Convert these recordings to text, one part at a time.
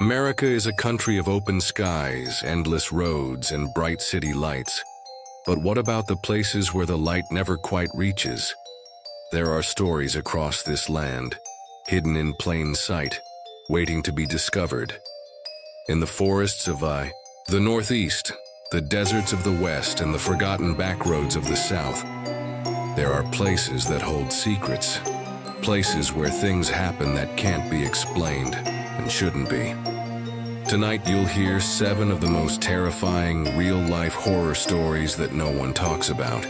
America is a country of open skies, endless roads, and bright city lights. But what about the places where the light never quite reaches? There are stories across this land, hidden in plain sight, waiting to be discovered. In the forests of the Northeast, the deserts of the West, and the forgotten backroads of the South, there are places that hold secrets, places where things happen that can't be explained and shouldn't be. Tonight you'll hear 7 of the most terrifying, real-life horror stories that no one talks about.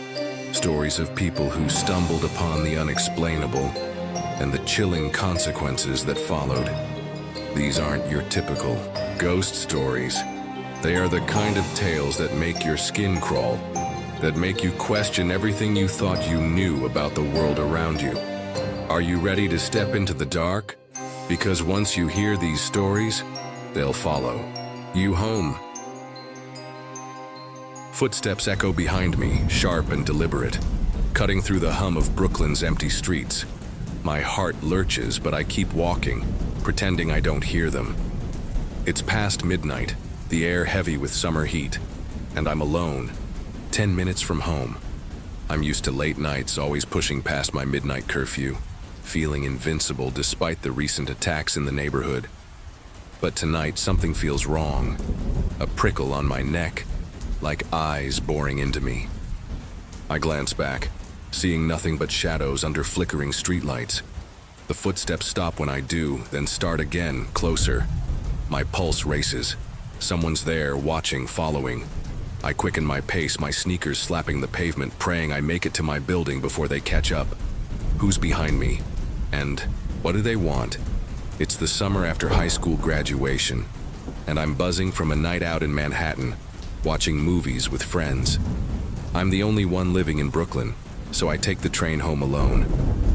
Stories of people who stumbled upon the unexplainable and the chilling consequences that followed. These aren't your typical ghost stories. They are the kind of tales that make your skin crawl, that make you question everything you thought you knew about the world around you. Are you ready to step into the dark? Because once you hear these stories, they'll follow you home. Footsteps echo behind me, sharp and deliberate, cutting through the hum of Brooklyn's empty streets. My heart lurches, but I keep walking, pretending I don't hear them. It's past midnight, the air heavy with summer heat, and I'm alone, 10 minutes from home. I'm used to late nights, always pushing past my midnight curfew, feeling invincible despite the recent attacks in the neighborhood. But tonight, something feels wrong. A prickle on my neck, like eyes boring into me. I glance back, seeing nothing but shadows under flickering streetlights. The footsteps stop when I do, then start again, closer. My pulse races. Someone's there, watching, following. I quicken my pace, my sneakers slapping the pavement, praying I make it to my building before they catch up. Who's behind me? And what do they want? It's the summer after high school graduation, and I'm buzzing from a night out in Manhattan, watching movies with friends. I'm the only one living in Brooklyn, so I take the train home alone,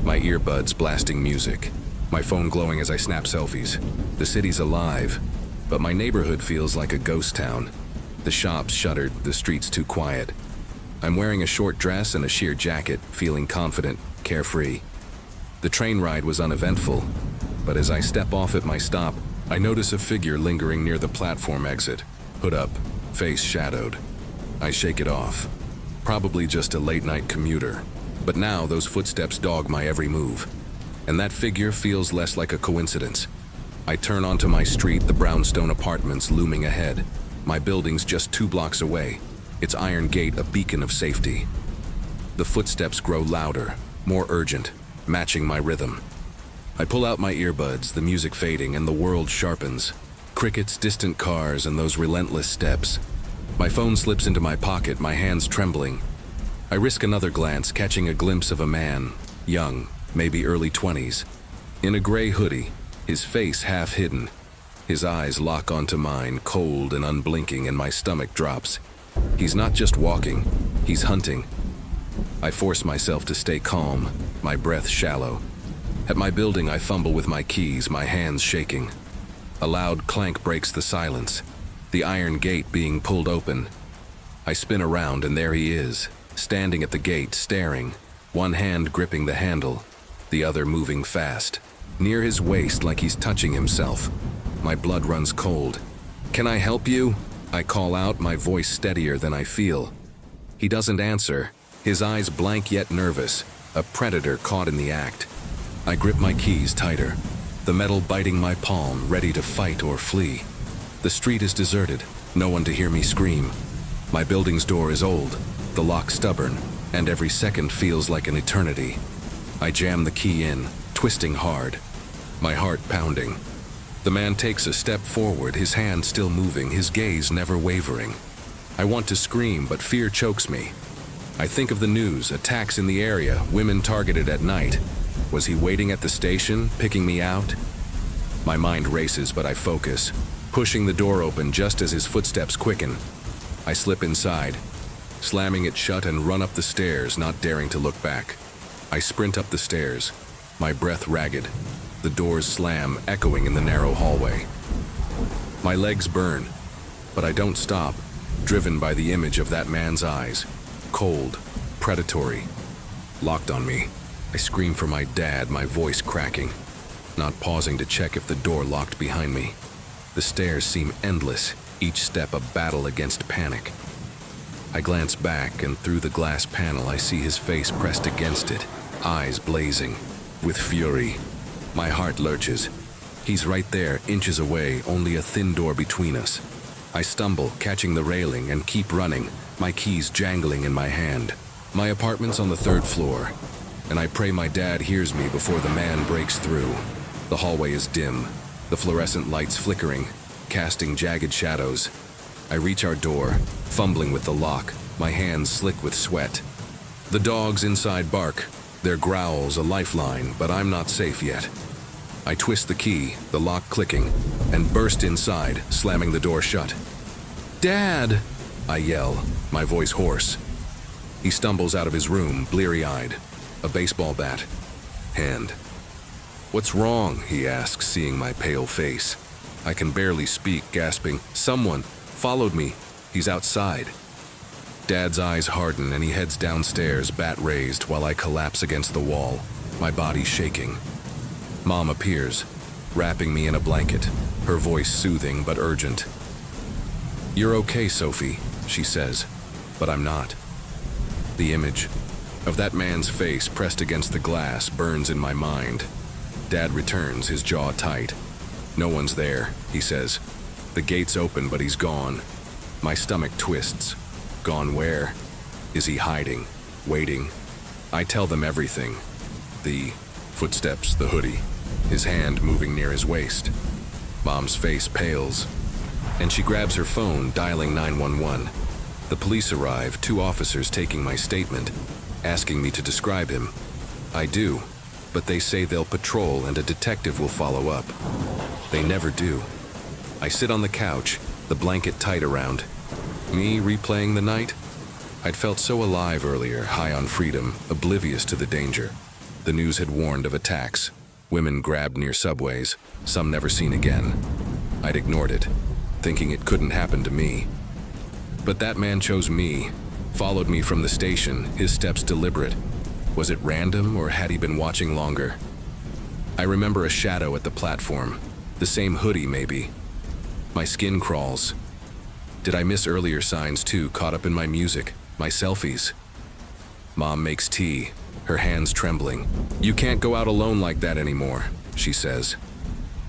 my earbuds blasting music, my phone glowing as I snap selfies. The city's alive, but my neighborhood feels like a ghost town. The shops shuttered, the streets too quiet. I'm wearing a short dress and a sheer jacket, feeling confident, carefree. The train ride was uneventful, but as I step off at my stop, I notice a figure lingering near the platform exit, hood up, face shadowed. I shake it off. Probably just a late-night commuter, but now those footsteps dog my every move, and that figure feels less like a coincidence. I turn onto my street, the brownstone apartments looming ahead. My building's just 2 blocks away, its iron gate a beacon of safety. The footsteps grow louder, more urgent, matching my rhythm. I pull out my earbuds, the music fading, and the world sharpens. Crickets, distant cars, and those relentless steps. My phone slips into my pocket, my hands trembling. I risk another glance, catching a glimpse of a man, young, maybe early 20s, in a gray hoodie, his face half hidden. His eyes lock onto mine, cold and unblinking, and my stomach drops. He's not just walking, he's hunting. I force myself to stay calm, my breath shallow. At my building, I fumble with my keys, my hands shaking. A loud clank breaks the silence, the iron gate being pulled open. I spin around, and there he is, standing at the gate, staring, one hand gripping the handle, the other moving fast, near his waist like he's touching himself. My blood runs cold. "Can I help you?" I call out, my voice steadier than I feel. He doesn't answer, his eyes blank yet nervous, a predator caught in the act. I grip my keys tighter, the metal biting my palm, ready to fight or flee. The street is deserted, no one to hear me scream. My building's door is old, the lock stubborn, and every second feels like an eternity. I jam the key in, twisting hard, my heart pounding. The man takes a step forward, his hand still moving, his gaze never wavering. I want to scream, but fear chokes me. I think of the news, attacks in the area, women targeted at night. Was he waiting at the station, picking me out? My mind races, but I focus, pushing the door open just as his footsteps quicken. I slip inside, slamming it shut, and run up the stairs, not daring to look back. I sprint up the stairs, my breath ragged. The doors slam, echoing in the narrow hallway. My legs burn, but I don't stop, driven by the image of that man's eyes, cold, predatory, locked on me. I scream for my dad, my voice cracking, not pausing to check if the door locked behind me. The stairs seem endless, each step a battle against panic. I glance back, and through the glass panel I see his face pressed against it, eyes blazing with fury. My heart lurches. He's right there, inches away, only a thin door between us. I stumble, catching the railing, and keep running, my keys jangling in my hand. My apartment's on the 3rd floor, and I pray my dad hears me before the man breaks through. The hallway is dim, the fluorescent lights flickering, casting jagged shadows. I reach our door, fumbling with the lock, my hands slick with sweat. The dogs inside bark, their growls a lifeline, but I'm not safe yet. I twist the key, the lock clicking, and burst inside, slamming the door shut. "Dad!" I yell, my voice hoarse. He stumbles out of his room, bleary-eyed, a baseball bat, hand. "What's wrong?" he asks, seeing my pale face. I can barely speak, gasping, "Someone followed me. He's outside." Dad's eyes harden and he heads downstairs, bat raised, while I collapse against the wall, my body shaking. Mom appears, wrapping me in a blanket, her voice soothing but urgent. "You're okay, Sophie," she says, but I'm not. The image of that man's face pressed against the glass burns in my mind. Dad returns, his jaw tight. "No one's there," he says. "The gate's open, but he's gone." My stomach twists. Gone where? Is he hiding? Waiting? I tell them everything. The footsteps, the hoodie, his hand moving near his waist. Mom's face pales, and she grabs her phone, dialing 911. The police arrive, 2 officers taking my statement, asking me to describe him. I do, but they say they'll patrol and a detective will follow up. They never do. I sit on the couch, the blanket tight around. Me replaying the night? I'd felt so alive earlier, high on freedom, oblivious to the danger. The news had warned of attacks, women grabbed near subways, some never seen again. I'd ignored it, thinking it couldn't happen to me. But that man chose me, followed me from the station, his steps deliberate. Was it random, or had he been watching longer? I remember a shadow at the platform, the same hoodie maybe. My skin crawls. Did I miss earlier signs too, caught up in my music, my selfies? Mom makes tea, her hands trembling. "You can't go out alone like that anymore," she says.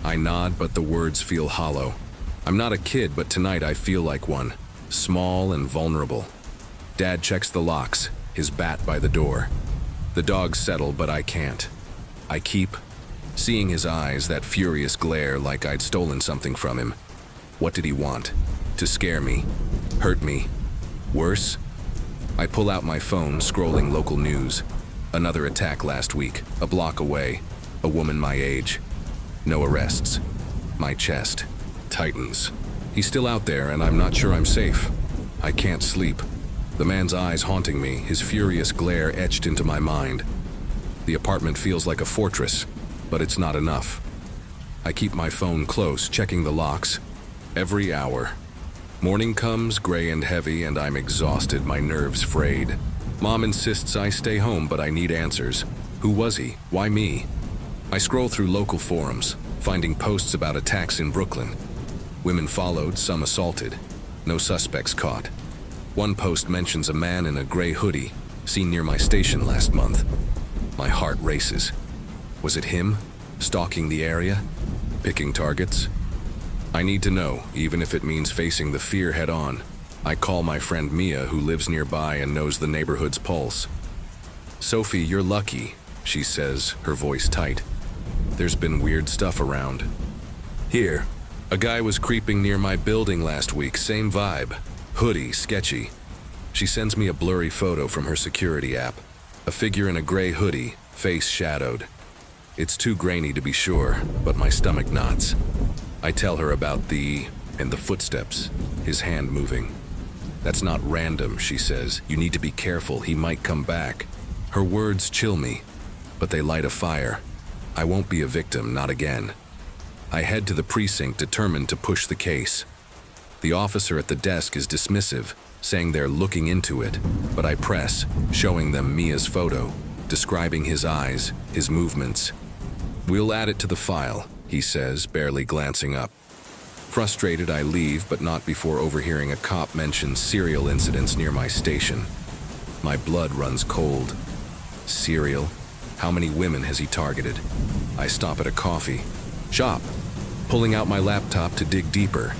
I nod, but the words feel hollow. I'm not a kid, but tonight I feel like one, small and vulnerable. Dad checks the locks, his bat by the door. The dogs settle, but I can't. I keep seeing his eyes, that furious glare, like I'd stolen something from him. What did he want? To scare me? Hurt me? Worse? I pull out my phone, scrolling local news. Another attack last week, a block away, a woman my age. No arrests. My chest tightens. He's still out there, and I'm not sure I'm safe. I can't sleep. The man's eyes haunting me, his furious glare etched into my mind. The apartment feels like a fortress, but it's not enough. I keep my phone close, checking the locks. Every hour. Morning comes, gray and heavy, and I'm exhausted, my nerves frayed. Mom insists I stay home, but I need answers. Who was he? Why me? I scroll through local forums, finding posts about attacks in Brooklyn. Women followed, some assaulted. No suspects caught. One post mentions a man in a gray hoodie, seen near my station last month. My heart races. Was it him? Stalking the area? Picking targets? I need to know, even if it means facing the fear head on. I call my friend Mia, who lives nearby and knows the neighborhood's pulse. "Sophie, you're lucky," she says, her voice tight. "There's been weird stuff around. Here, a guy was creeping near my building last week, same vibe. Hoodie, sketchy." She sends me a blurry photo from her security app. A figure in a gray hoodie, face shadowed. It's too grainy to be sure, but my stomach knots. I tell her about the footsteps, his hand moving. "That's not random," she says. "You need to be careful, he might come back." Her words chill me, but they light a fire. I won't be a victim, not again. I head to the precinct, determined to push the case. The officer at the desk is dismissive, saying they're looking into it, but I press, showing them Mia's photo, describing his eyes, his movements. "We'll add it to the file," he says, barely glancing up. Frustrated, I leave, but not before overhearing a cop mention serial incidents near my station. My blood runs cold. Serial? How many women has he targeted? I stop at a coffee shop, pulling out my laptop to dig deeper.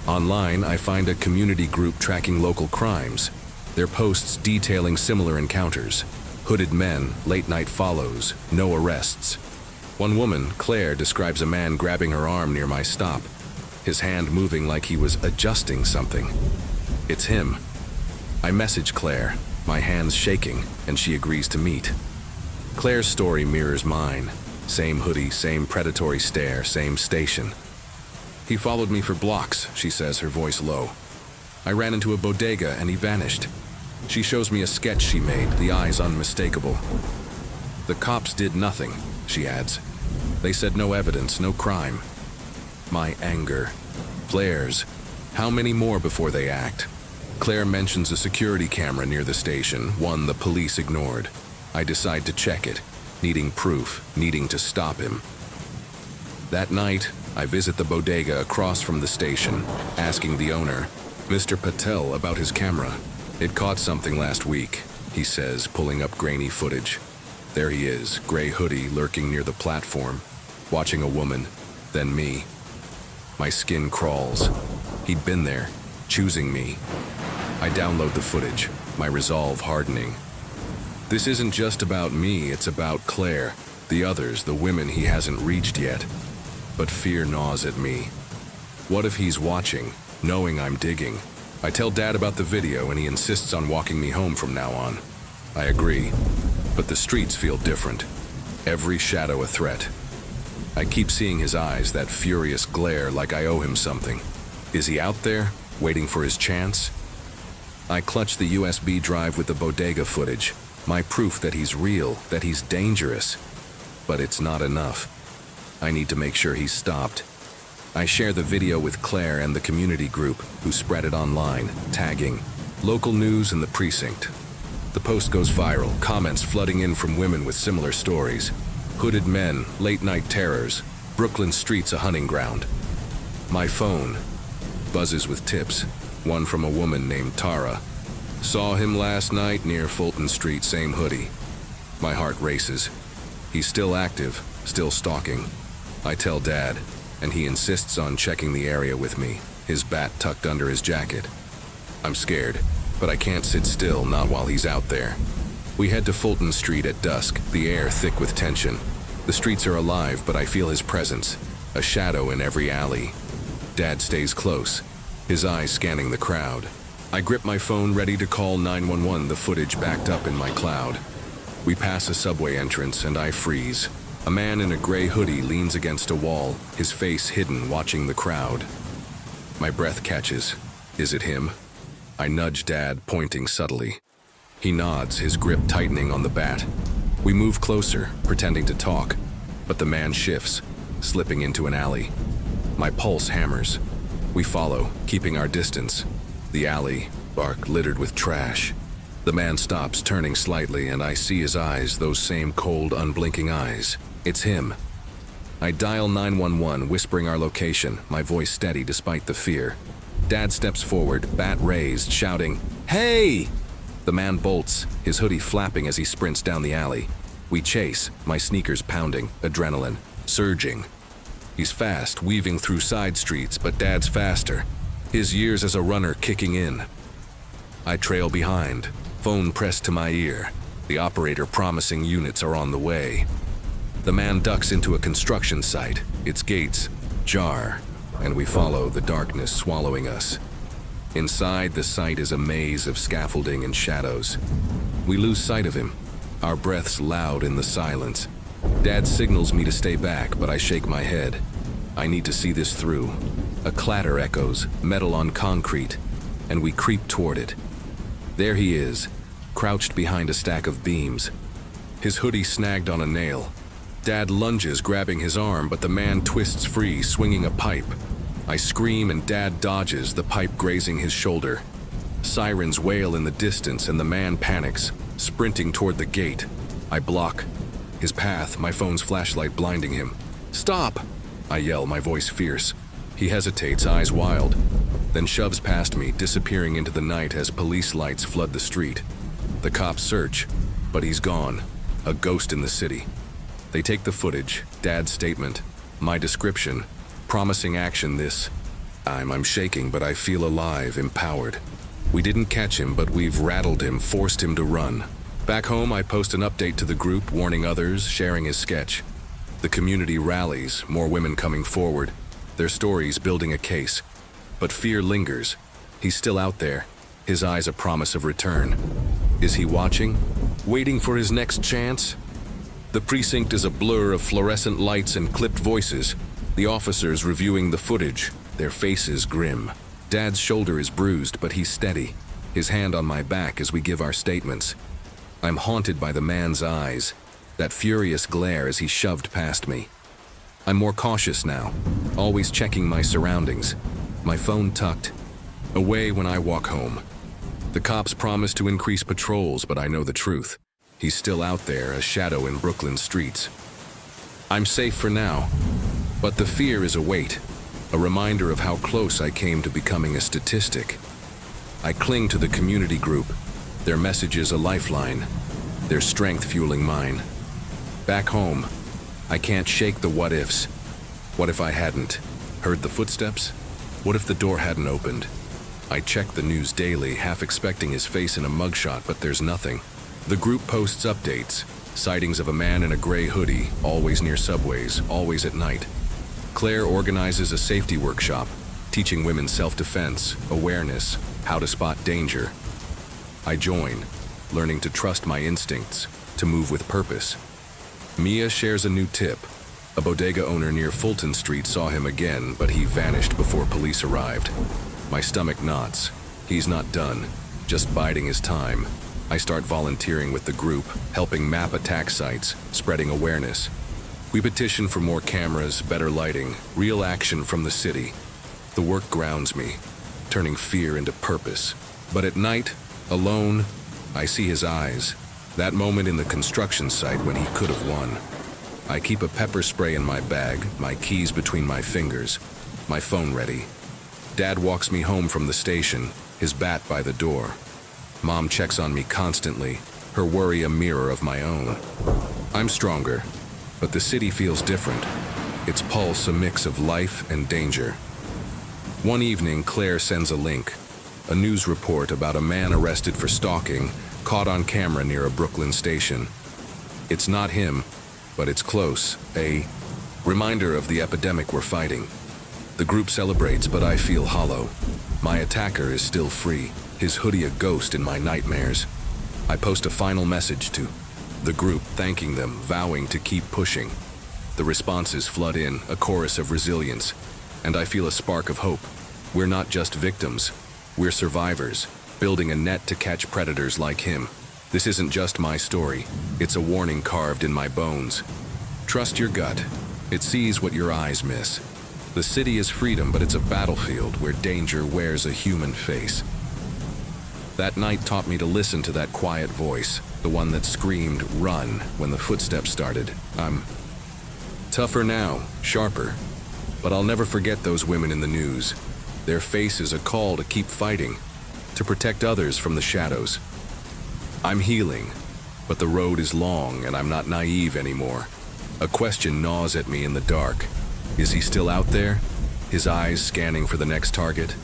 Online, I find a community group tracking local crimes. Their posts detailing similar encounters. Hooded men, late-night follows, no arrests. One woman, Claire, describes a man grabbing her arm near my stop, his hand moving like he was adjusting something. It's him. I message Claire, my hands shaking, and she agrees to meet. Claire's story mirrors mine. Same hoodie, same predatory stare, same station. He followed me for blocks, she says, her voice low. I ran into a bodega and he vanished. She shows me a sketch she made, the eyes unmistakable. The cops did nothing, she adds. They said no evidence, no crime. My anger flares. How many more before they act? Claire mentions a security camera near the station, one the police ignored. I decide to check it, needing proof, needing to stop him. That night, I visit the bodega across from the station, asking the owner, Mr. Patel, about his camera. It caught something last week, he says, pulling up grainy footage. There he is, gray hoodie lurking near the platform, watching a woman, then me. My skin crawls. He'd been there, choosing me. I download the footage, my resolve hardening. This isn't just about me, it's about Claire, the others, the women he hasn't reached yet. But fear gnaws at me. What if he's watching, knowing I'm digging? I tell Dad about the video and he insists on walking me home from now on. I agree, but the streets feel different. Every shadow a threat. I keep seeing his eyes, that furious glare, like I owe him something. Is he out there, waiting for his chance? I clutch the USB drive with the bodega footage, my proof that he's real, that he's dangerous. But it's not enough. I need to make sure he's stopped. I share the video with Claire and the community group, who spread it online, tagging local news in the precinct. The post goes viral, comments flooding in from women with similar stories. Hooded men, late-night terrors, Brooklyn streets a hunting ground. My phone buzzes with tips, one from a woman named Tara. Saw him last night near Fulton Street, same hoodie. My heart races. He's still active, still stalking. I tell Dad, and he insists on checking the area with me, his bat tucked under his jacket. I'm scared, but I can't sit still, not while he's out there. We head to Fulton Street at dusk, the air thick with tension. The streets are alive, but I feel his presence, a shadow in every alley. Dad stays close, his eyes scanning the crowd. I grip my phone, ready to call 911, the footage backed up in my cloud. We pass a subway entrance, and I freeze. A man in a gray hoodie leans against a wall, his face hidden, watching the crowd. My breath catches. Is it him? I nudge Dad, pointing subtly. He nods, his grip tightening on the bat. We move closer, pretending to talk, but the man shifts, slipping into an alley. My pulse hammers. We follow, keeping our distance. The alley, bark littered with trash. The man stops, turning slightly, and I see his eyes, those same cold, unblinking eyes. It's him. I dial 911, whispering our location, my voice steady despite the fear. Dad steps forward, bat raised, shouting, "Hey!" The man bolts, his hoodie flapping as he sprints down the alley. We chase, my sneakers pounding, adrenaline surging. He's fast, weaving through side streets, but Dad's faster, his years as a runner kicking in. I trail behind, phone pressed to my ear, the operator promising units are on the way. The man ducks into a construction site, its gates jar, and we follow, the darkness swallowing us. Inside, the site is a maze of scaffolding and shadows. We lose sight of him, our breaths loud in the silence. Dad signals me to stay back, but I shake my head. I need to see this through. A clatter echoes, metal on concrete, and we creep toward it. There he is, crouched behind a stack of beams, his hoodie snagged on a nail. Dad lunges, grabbing his arm, but the man twists free, swinging a pipe. I scream and Dad dodges, the pipe grazing his shoulder. Sirens wail in the distance and the man panics, sprinting toward the gate. I block his path, my phone's flashlight blinding him. "Stop!" I yell, my voice fierce. He hesitates, eyes wild, then shoves past me, disappearing into the night as police lights flood the street. The cops search, but he's gone, a ghost in the city. They take the footage, Dad's statement, my description, promising action this. I'm shaking, but I feel alive, empowered. We didn't catch him, but we've rattled him, forced him to run. Back home, I post an update to the group, warning others, sharing his sketch. The community rallies, more women coming forward, their stories building a case. But fear lingers. He's still out there, his eyes a promise of return. Is he watching? Waiting for his next chance? The precinct is a blur of fluorescent lights and clipped voices. The officers reviewing the footage, their faces grim. Dad's shoulder is bruised, but he's steady, his hand on my back as we give our statements. I'm haunted by the man's eyes, that furious glare as he shoved past me. I'm more cautious now, always checking my surroundings, my phone tucked away when I walk home. The cops promise to increase patrols, but I know the truth. He's still out there, a shadow in Brooklyn streets. I'm safe for now, but the fear is a weight, a reminder of how close I came to becoming a statistic. I cling to the community group, their messages a lifeline, their strength fueling mine. Back home, I can't shake the what-ifs. What if I hadn't heard the footsteps? What if the door hadn't opened? I check the news daily, half expecting his face in a mugshot, but there's nothing. The group posts updates, sightings of a man in a gray hoodie, always near subways, always at night. Claire organizes a safety workshop, teaching women self-defense, awareness, how to spot danger. I join, learning to trust my instincts, to move with purpose. Mia shares a new tip. A bodega owner near Fulton Street saw him again, but he vanished before police arrived. My stomach knots. He's not done, just biding his time. I start volunteering with the group, helping map attack sites, spreading awareness. We petition for more cameras, better lighting, real action from the city. The work grounds me, turning fear into purpose. But at night, alone, I see his eyes. That moment in the construction site when he could have won. I keep a pepper spray in my bag, my keys between my fingers, my phone ready. Dad walks me home from the station, his bat by the door. Mom checks on me constantly, her worry a mirror of my own. I'm stronger, but the city feels different. Its pulse a mix of life and danger. One evening, Claire sends a link, a news report about a man arrested for stalking, caught on camera near a Brooklyn station. It's not him, but it's close, a reminder of the epidemic we're fighting. The group celebrates, but I feel hollow. My attacker is still free, his hoodie a ghost in my nightmares. I post a final message to the group, thanking them, vowing to keep pushing. The responses flood in, a chorus of resilience, and I feel a spark of hope. We're not just victims, we're survivors, building a net to catch predators like him. This isn't just my story, it's a warning carved in my bones. Trust your gut, it sees what your eyes miss. The city is freedom, but it's a battlefield where danger wears a human face. That night taught me to listen to that quiet voice, the one that screamed, "Run," when the footsteps started. I'm tougher now, sharper, but I'll never forget those women in the news. Their face is a call to keep fighting, to protect others from the shadows. I'm healing, but the road is long and I'm not naive anymore. A question gnaws at me in the dark. Is he still out there, his eyes scanning for the next target?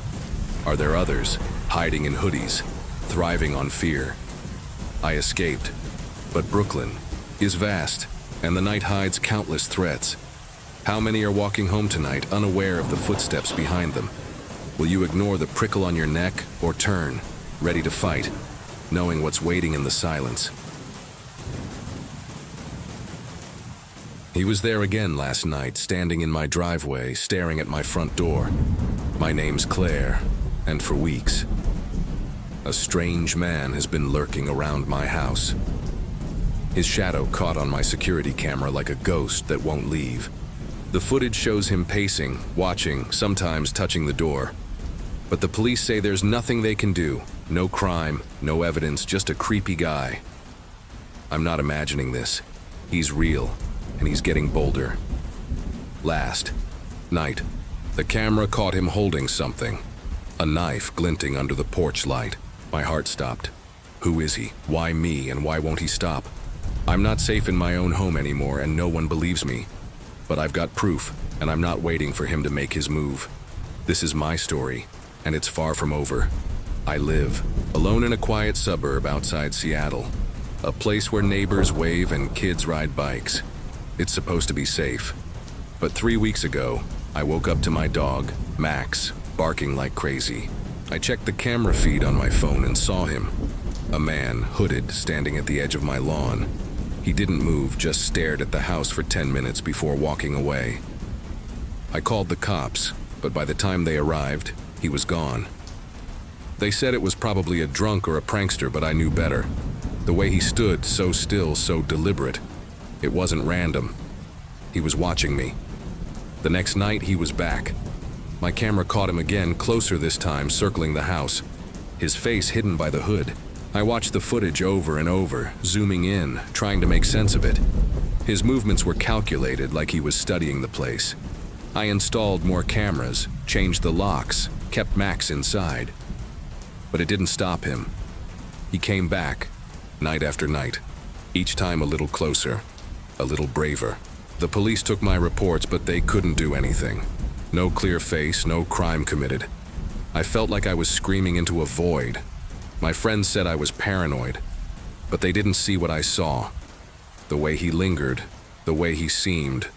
Are there others, hiding in hoodies, thriving on fear? I escaped, but Brooklyn is vast, and the night hides countless threats. How many are walking home tonight, unaware of the footsteps behind them? Will you ignore the prickle on your neck, or turn, ready to fight, knowing what's waiting in the silence? He was there again last night, standing in my driveway, staring at my front door. My name's Claire, and for weeks, a strange man has been lurking around my house. His shadow caught on my security camera like a ghost that won't leave. The footage shows him pacing, watching, sometimes touching the door. But the police say there's nothing they can do. No crime, no evidence, just a creepy guy. I'm not imagining this. He's real, and he's getting bolder. Last night, The camera caught him holding something, a knife glinting under the porch light. My heart stopped. Who is he? Why me, and why won't he stop? I'm not safe in my own home anymore, and no one believes me. But I've got proof, and I'm not waiting for him to make his move. This is my story, and it's far from over. I live alone in a quiet suburb outside Seattle, a place where neighbors wave and kids ride bikes. It's supposed to be safe. But 3 weeks ago, I woke up to my dog, Max, barking like crazy. I checked the camera feed on my phone and saw him. A man, hooded, standing at the edge of my lawn. He didn't move, just stared at the house for 10 minutes before walking away. I called the cops, but by the time they arrived, he was gone. They said it was probably a drunk or a prankster, but I knew better. The way he stood, so still, so deliberate. It wasn't random. He was watching me. The next night, he was back. My camera caught him again, closer this time, circling the house, his face hidden by the hood. I watched the footage over and over, zooming in, trying to make sense of it. His movements were calculated, like he was studying the place. I installed more cameras, changed the locks, kept Max inside. But it didn't stop him. He came back, night after night, each time a little closer, a little braver. The police took my reports, but they couldn't do anything. No clear face, no crime committed. I felt like I was screaming into a void. My friends said I was paranoid, but they didn't see what I saw. The way he lingered, the way he seemed.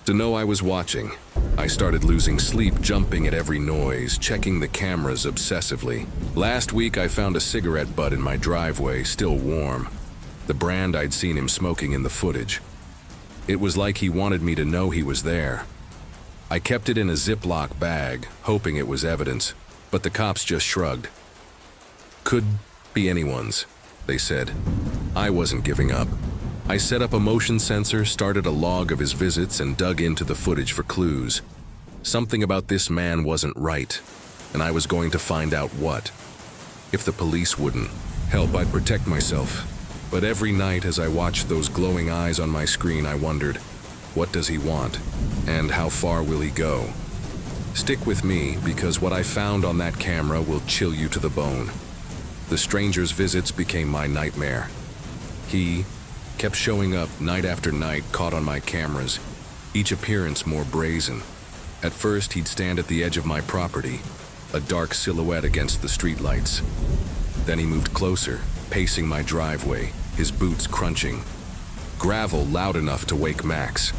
To know I was watching, I started losing sleep, jumping at every noise, checking the cameras obsessively. Last week, I found a cigarette butt in my driveway, still warm. The brand I'd seen him smoking in the footage. It was like he wanted me to know he was there. I kept it in a Ziploc bag, hoping it was evidence, but the cops just shrugged. Could be anyone's, they said. I wasn't giving up. I set up a motion sensor, started a log of his visits, and dug into the footage for clues. Something about this man wasn't right, and I was going to find out what. If the police wouldn't help, I'd protect myself. But every night as I watched those glowing eyes on my screen, I wondered, what does he want? And how far will he go? Stick with me, because what I found on that camera will chill you to the bone. The stranger's visits became my nightmare. He kept showing up night after night, caught on my cameras, each appearance more brazen. At first, he'd stand at the edge of my property, a dark silhouette against the streetlights. Then he moved closer, pacing my driveway, his boots crunching. Gravel loud enough to wake Max.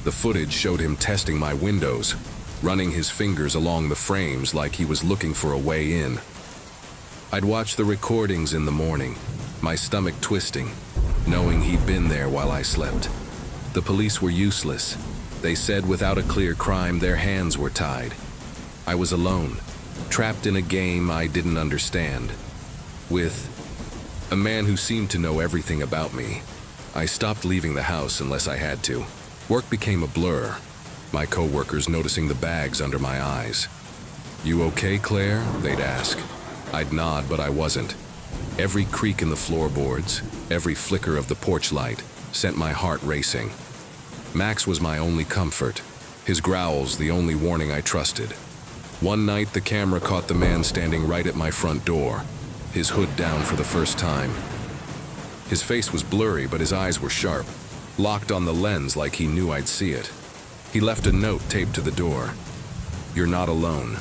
The footage showed him testing my windows, running his fingers along the frames like he was looking for a way in. I'd watch the recordings in the morning, my stomach twisting, knowing he'd been there while I slept. The police were useless. They said without a clear crime, their hands were tied. I was alone, trapped in a game I didn't understand, with a man who seemed to know everything about me. I stopped leaving the house unless I had to. Work became a blur, my coworkers noticing the bags under my eyes. "You okay, Claire?" they'd ask. I'd nod, but I wasn't. Every creak in the floorboards, every flicker of the porch light, sent my heart racing. Max was my only comfort, his growls the only warning I trusted. One night, the camera caught the man standing right at my front door, his hood down for the first time. His face was blurry, but his eyes were sharp, locked on the lens like he knew I'd see it. He left a note taped to the door. "You're not alone."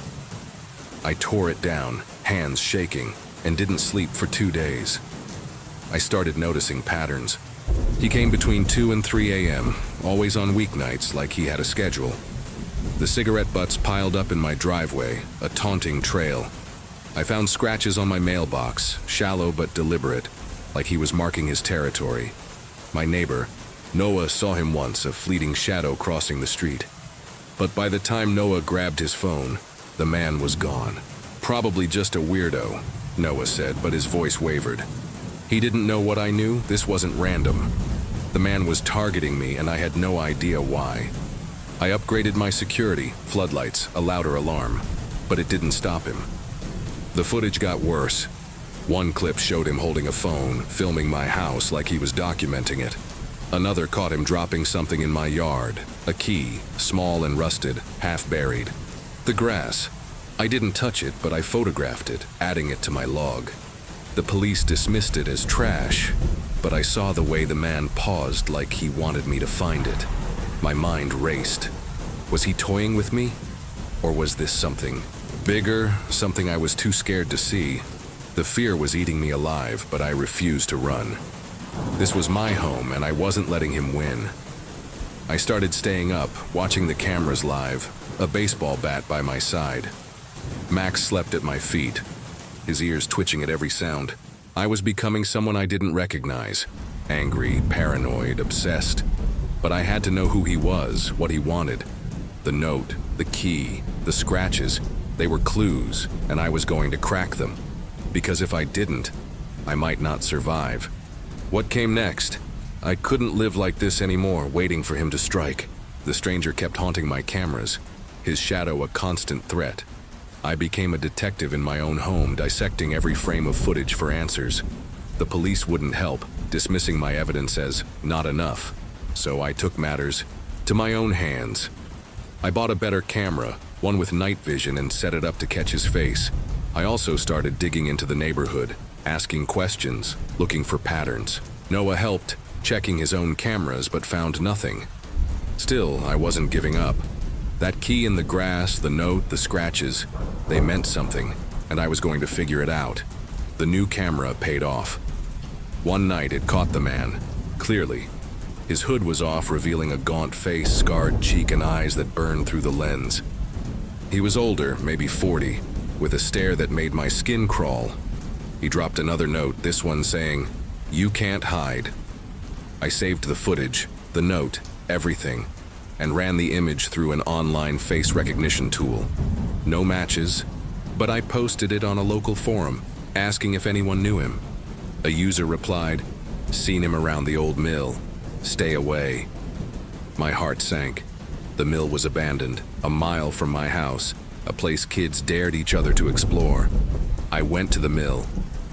I tore it down, hands shaking, and didn't sleep for 2 days. I started noticing patterns. He came between 2 and 3 a.m., always on weeknights, like he had a schedule. The cigarette butts piled up in my driveway, a taunting trail. I found scratches on my mailbox, shallow but deliberate, like he was marking his territory. My neighbor, Noah, saw him once, a fleeting shadow crossing the street. But by the time Noah grabbed his phone, the man was gone. "Probably just a weirdo," Noah said, but his voice wavered. He didn't know what I knew. This wasn't random. The man was targeting me, and I had no idea why. I upgraded my security, floodlights, a louder alarm, but it didn't stop him. The footage got worse. One clip showed him holding a phone, filming my house like he was documenting it. Another caught him dropping something in my yard, a key, small and rusted, half buried. The grass. I didn't touch it, but I photographed it, adding it to my log. The police dismissed it as trash, but I saw the way the man paused like he wanted me to find it. My mind raced. Was he toying with me? Or was this something bigger, something I was too scared to see? The fear was eating me alive, but I refused to run. This was my home, and I wasn't letting him win. I started staying up, watching the cameras live, a baseball bat by my side. Max slept at my feet, his ears twitching at every sound. I was becoming someone I didn't recognize, angry, paranoid, obsessed. But I had to know who he was, what he wanted. The note, the key, the scratches, they were clues, and I was going to crack them. Because if I didn't, I might not survive. What came next? I couldn't live like this anymore, waiting for him to strike. The stranger kept haunting my cameras, his shadow a constant threat. I became a detective in my own home, dissecting every frame of footage for answers. The police wouldn't help, dismissing my evidence as not enough. So I took matters to my own hands. I bought a better camera, one with night vision, and set it up to catch his face. I also started digging into the neighborhood, asking questions, looking for patterns. Noah helped, checking his own cameras, but found nothing. Still, I wasn't giving up. That key in the grass, the note, the scratches, they meant something, and I was going to figure it out. The new camera paid off. One night it caught the man, clearly. His hood was off, revealing a gaunt face, scarred cheek, and eyes that burned through the lens. He was older, maybe 40, with a stare that made my skin crawl. He dropped another note, this one saying, "You can't hide." I saved the footage, the note, everything, and ran the image through an online face recognition tool. No matches, but I posted it on a local forum, asking if anyone knew him. A user replied, "Seen him around the old mill. Stay away." My heart sank. The mill was abandoned, a mile from my house, a place kids dared each other to explore. I went to the mill.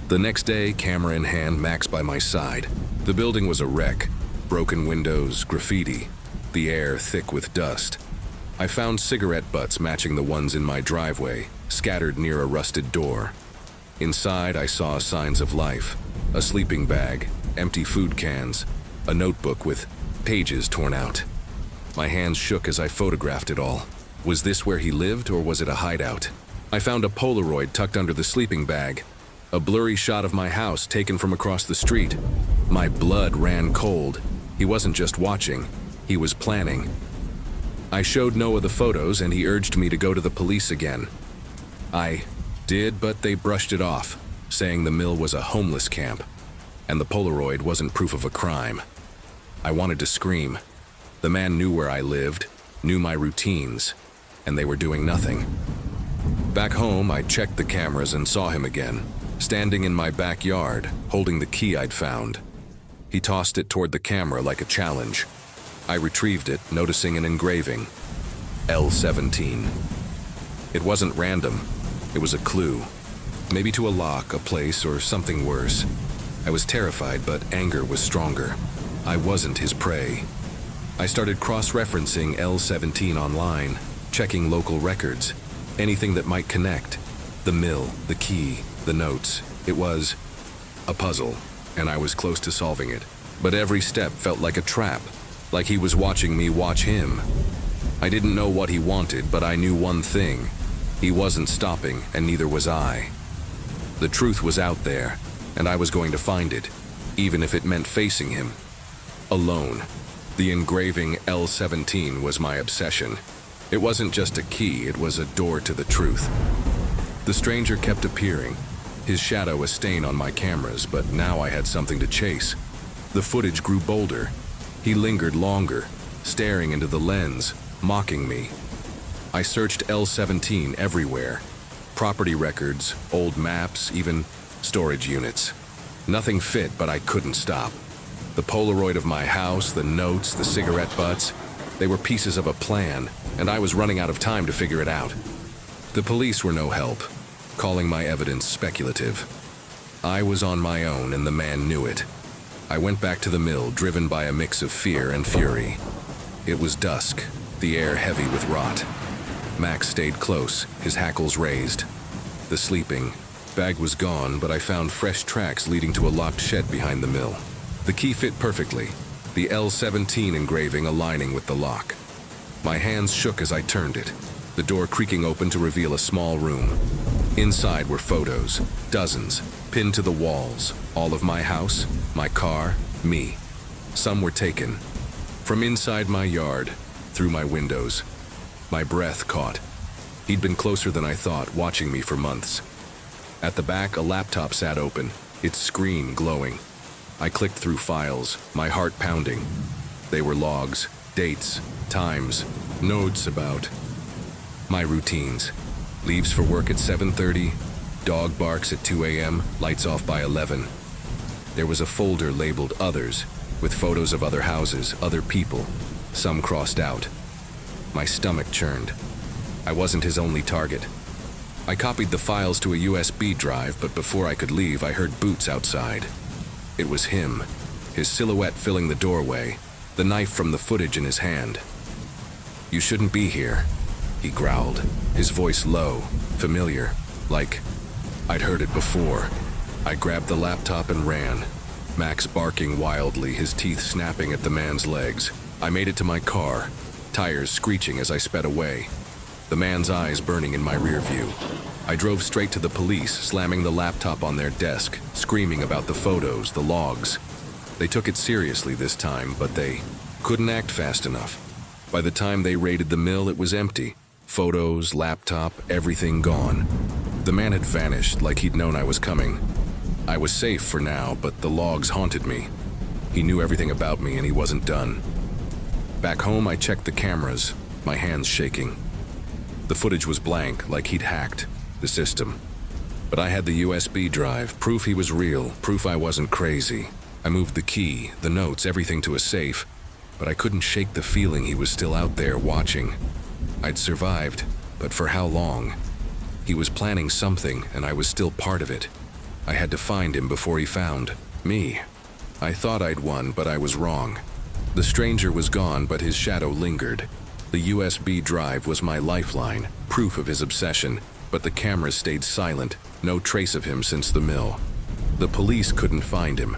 The next day, camera in hand, Max by my side. The building was a wreck, broken windows, graffiti, the air thick with dust. I found cigarette butts matching the ones in my driveway, scattered near a rusted door. Inside, I saw signs of life, a sleeping bag, empty food cans, a notebook with pages torn out. My hands shook as I photographed it all. Was this where he lived, or was it a hideout? I found a Polaroid tucked under the sleeping bag, a blurry shot of my house taken from across the street. My blood ran cold. He wasn't just watching, he was planning. I showed Noah the photos, and he urged me to go to the police again. I did, but they brushed it off, saying the mill was a homeless camp, and the Polaroid wasn't proof of a crime. I wanted to scream. The man knew where I lived, knew my routines, and they were doing nothing. Back home, I checked the cameras and saw him again, standing in my backyard, holding the key I'd found. He tossed it toward the camera like a challenge. I retrieved it, noticing an engraving, L17. It wasn't random, it was a clue. Maybe to a lock, a place, or something worse. I was terrified, but anger was stronger. I wasn't his prey. I started cross-referencing L17 online, checking local records, anything that might connect. The mill, the key, the notes. It was a puzzle, and I was close to solving it. But every step felt like a trap, like he was watching me watch him. I didn't know what he wanted, but I knew one thing. He wasn't stopping, and neither was I. The truth was out there, and I was going to find it, even if it meant facing him. Alone. The engraving L17 was my obsession. It wasn't just a key, it was a door to the truth. The stranger kept appearing, his shadow a stain on my cameras, but now I had something to chase. The footage grew bolder. He lingered longer, staring into the lens, mocking me. I searched L17 everywhere. Property records, old maps, even storage units. Nothing fit, but I couldn't stop. The Polaroid of my house, the notes, the cigarette butts, they were pieces of a plan, and I was running out of time to figure it out. The police were no help, calling my evidence speculative. I was on my own, and the man knew it. I went back to the mill, driven by a mix of fear and fury. It was dusk, the air heavy with rot. Max stayed close, his hackles raised. The sleeping bag was gone, but I found fresh tracks leading to a locked shed behind the mill. The key fit perfectly, the L17 engraving aligning with the lock. My hands shook as I turned it, the door creaking open to reveal a small room. Inside were photos, dozens, pinned to the walls, all of my house, my car, me. Some were taken from inside my yard, through my windows. My breath caught. He'd been closer than I thought, watching me for months. At the back, a laptop sat open, its screen glowing. I clicked through files, my heart pounding. They were logs, dates, times, notes about my routines. Leaves for work at 7:30, dog barks at 2 a.m., lights off by 11. There was a folder labeled Others, with photos of other houses, other people, some crossed out. My stomach churned. I wasn't his only target. I copied the files to a USB drive, but before I could leave, I heard boots outside. It was him, his silhouette filling the doorway, the knife from the footage in his hand. "You shouldn't be here," he growled, his voice low, familiar, like I'd heard it before. I grabbed the laptop and ran, Max barking wildly, his teeth snapping at the man's legs. I made it to my car, tires screeching as I sped away, the man's eyes burning in my rear view. I drove straight to the police, slamming the laptop on their desk, screaming about the photos, the logs. They took it seriously this time, but they couldn't act fast enough. By the time they raided the mill, it was empty. Photos, laptop, everything gone. The man had vanished, like he'd known I was coming. I was safe for now, but the logs haunted me. He knew everything about me, and he wasn't done. Back home, I checked the cameras, my hands shaking. The footage was blank, like he'd hacked the system. But I had the USB drive, proof he was real, proof I wasn't crazy. I moved the key, the notes, everything to a safe, but I couldn't shake the feeling he was still out there watching. I'd survived, but for how long? He was planning something, and I was still part of it. I had to find him before he found me. I thought I'd won, but I was wrong. The stranger was gone, but his shadow lingered. The USB drive was my lifeline, proof of his obsession, but the cameras stayed silent, no trace of him since the mill. The police couldn't find him.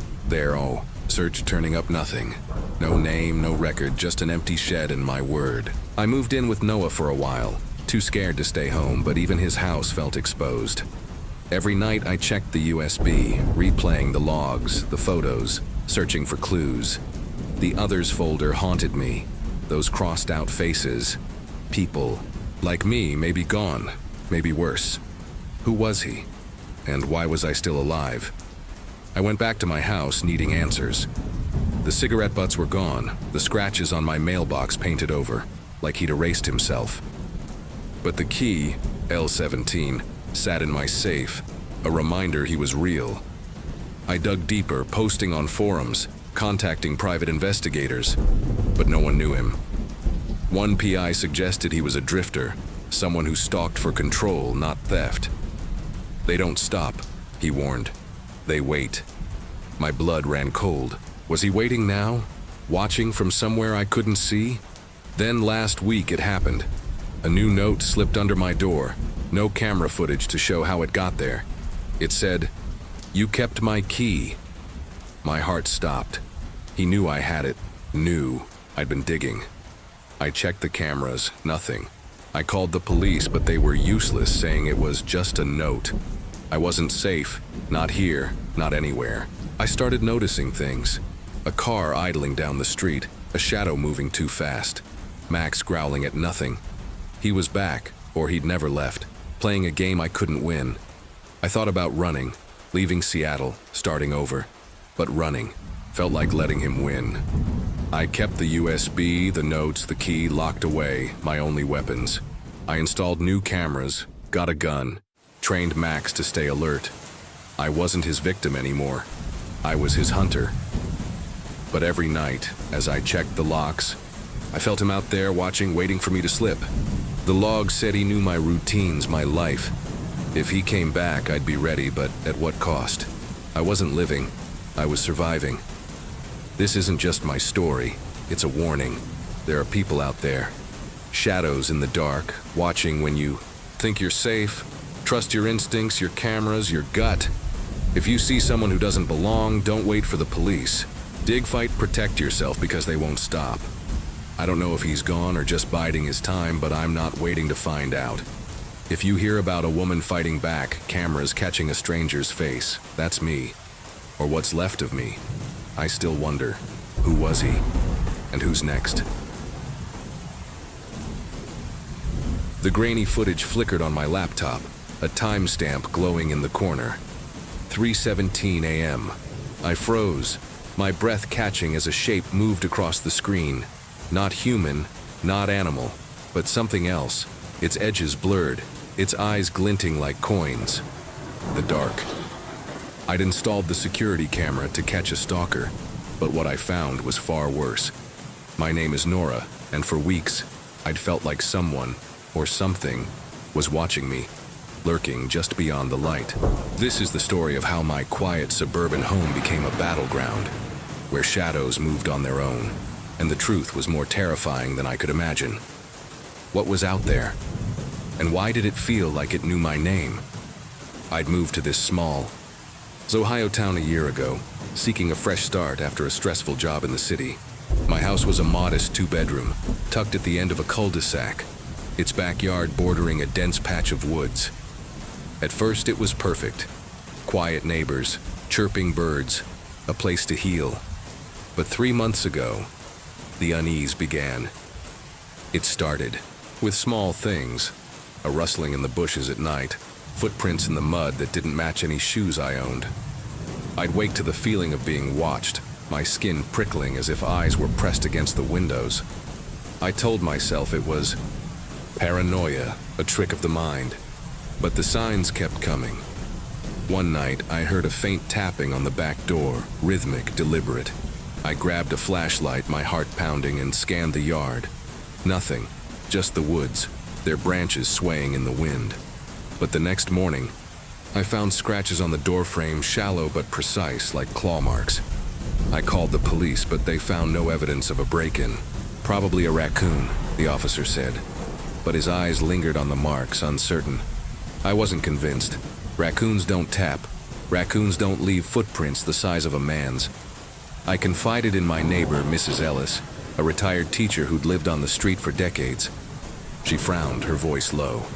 Search turning up nothing. No name, no record, just an empty shed and my word. I moved in with Noah for a while, too scared to stay home, but even his house felt exposed. Every night I checked the USB, replaying the logs, the photos, searching for clues. The Others folder haunted me. Those crossed out faces. People, like me, maybe gone, maybe worse. Who was he? And why was I still alive? I went back to my house, needing answers. The cigarette butts were gone, the scratches on my mailbox painted over, like he'd erased himself. But the key, L17, sat in my safe, a reminder he was real. I dug deeper, posting on forums, contacting private investigators, but no one knew him. One PI suggested he was a drifter, someone who stalked for control, not theft. "They don't stop," he warned. "They wait." My blood ran cold. Was he waiting now? Watching from somewhere I couldn't see? Then last week it happened. A new note slipped under my door. No camera footage to show how it got there. It said, "You kept my key." My heart stopped. He knew I had it. Knew I'd been digging. I checked the cameras. Nothing. I called the police, but they were useless, saying it was just a note. I wasn't safe. Not here. Not anywhere. I started noticing things. A car idling down the street. A shadow moving too fast. Max growling at nothing. He was back, or he'd never left, playing a game I couldn't win. I thought about running, leaving Seattle, starting over. But running felt like letting him win. I kept the USB, the notes, the key locked away, my only weapons. I installed new cameras, got a gun, trained Max to stay alert. I wasn't his victim anymore. I was his hunter. But every night, as I checked the locks, I felt him out there watching, waiting for me to slip. The log said he knew my routines, my life. If he came back, I'd be ready, but at what cost? I wasn't living. I was surviving. This isn't just my story. It's a warning. There are people out there. Shadows in the dark, watching when you think you're safe. Trust your instincts, your cameras, your gut. If you see someone who doesn't belong, don't wait for the police. Dig, fight, protect yourself because they won't stop. I don't know if he's gone or just biding his time, but I'm not waiting to find out. If you hear about a woman fighting back, cameras catching a stranger's face, that's me. Or what's left of me. I still wonder, who was he? And who's next? The grainy footage flickered on my laptop, a timestamp glowing in the corner. 3:17 a.m. I froze, my breath catching as a shape moved across the screen. Not human, not animal, but something else, its edges blurred, its eyes glinting like coins. The dark. I'd installed the security camera to catch a stalker, but what I found was far worse. My name is Nora, and for weeks, I'd felt like someone, or something, was watching me, lurking just beyond the light. This is the story of how my quiet suburban home became a battleground, where shadows moved on their own, and the truth was more terrifying than I could imagine. What was out there? And why did it feel like it knew my name? I'd moved to this small, Ohio town a year ago, seeking a fresh start after a stressful job in the city. My house was a modest 2-bedroom, tucked at the end of a cul-de-sac, its backyard bordering a dense patch of woods. At first it was perfect. Quiet neighbors, chirping birds, a place to heal. But 3 months ago, the unease began. It started with small things, a rustling in the bushes at night, footprints in the mud that didn't match any shoes I owned. I'd wake to the feeling of being watched, my skin prickling as if eyes were pressed against the windows. I told myself it was paranoia, a trick of the mind. But the signs kept coming. One night, I heard a faint tapping on the back door, rhythmic, deliberate. I grabbed a flashlight, my heart pounding, and scanned the yard. Nothing, just the woods, their branches swaying in the wind. But the next morning, I found scratches on the doorframe, shallow but precise, like claw marks. I called the police, but they found no evidence of a break-in. Probably a raccoon, the officer said. But his eyes lingered on the marks, uncertain. I wasn't convinced. Raccoons don't tap. Raccoons don't leave footprints the size of a man's. I confided in my neighbor, Mrs. Ellis, a retired teacher who'd lived on the street for decades. She frowned, her voice low.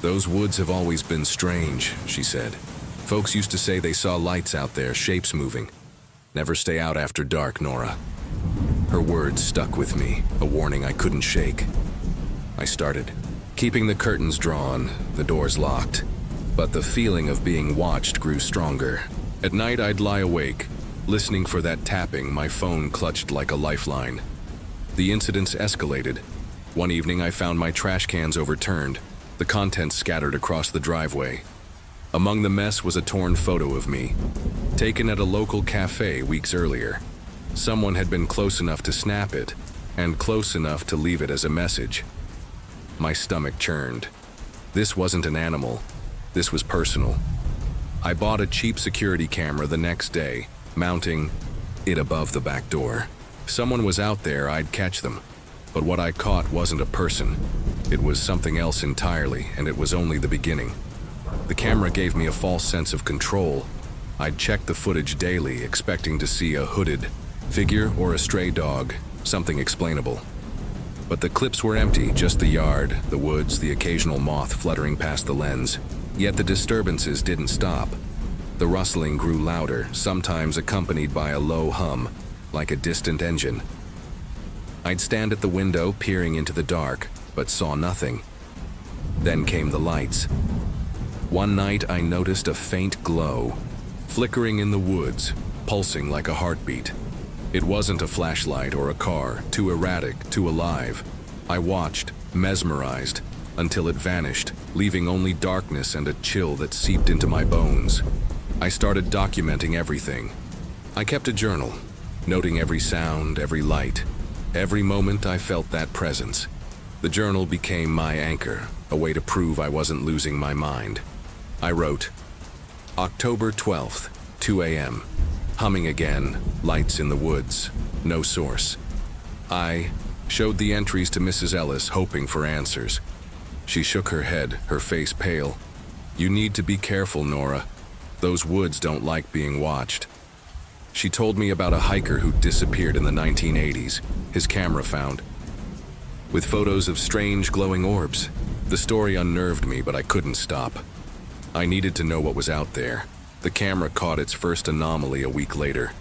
"Those woods have always been strange," she said. "Folks used to say they saw lights out there, shapes moving. Never stay out after dark, Nora." Her words stuck with me, a warning I couldn't shake. I started, keeping the curtains drawn, the doors locked. But the feeling of being watched grew stronger. At night I'd lie awake, listening for that tapping, my phone clutched like a lifeline. The incidents escalated. One evening I found my trash cans overturned, the contents scattered across the driveway. Among the mess was a torn photo of me, taken at a local cafe weeks earlier. Someone had been close enough to snap it, and close enough to leave it as a message. My stomach churned. This wasn't an animal. This was personal. I bought a cheap security camera the next day, mounting it above the back door. If someone was out there, I'd catch them. But what I caught wasn't a person. It was something else entirely, and it was only the beginning. The camera gave me a false sense of control. I'd check the footage daily, expecting to see a hooded figure or a stray dog, something explainable. But the clips were empty, just the yard, the woods, the occasional moth fluttering past the lens. Yet the disturbances didn't stop. The rustling grew louder, sometimes accompanied by a low hum, like a distant engine. I'd stand at the window, peering into the dark, but saw nothing. Then came the lights. One night I noticed a faint glow, flickering in the woods, pulsing like a heartbeat. It wasn't a flashlight or a car, too erratic, too alive. I watched, mesmerized, until it vanished, leaving only darkness and a chill that seeped into my bones. I started documenting everything. I kept a journal, noting every sound, every light. Every moment I felt that presence. The journal became my anchor, a way to prove I wasn't losing my mind. I wrote, October 12th, 2 a.m. Humming again, lights in the woods, no source. I Showed the entries to Mrs. Ellis, hoping for answers. She shook her head, her face pale. "You need to be careful, Nora. Those woods don't like being watched." She told me about a hiker who disappeared in the 1980s, his camera found, with photos of strange glowing orbs. The story unnerved me, but I couldn't stop. I needed to know what was out there. The camera caught its first anomaly a week later.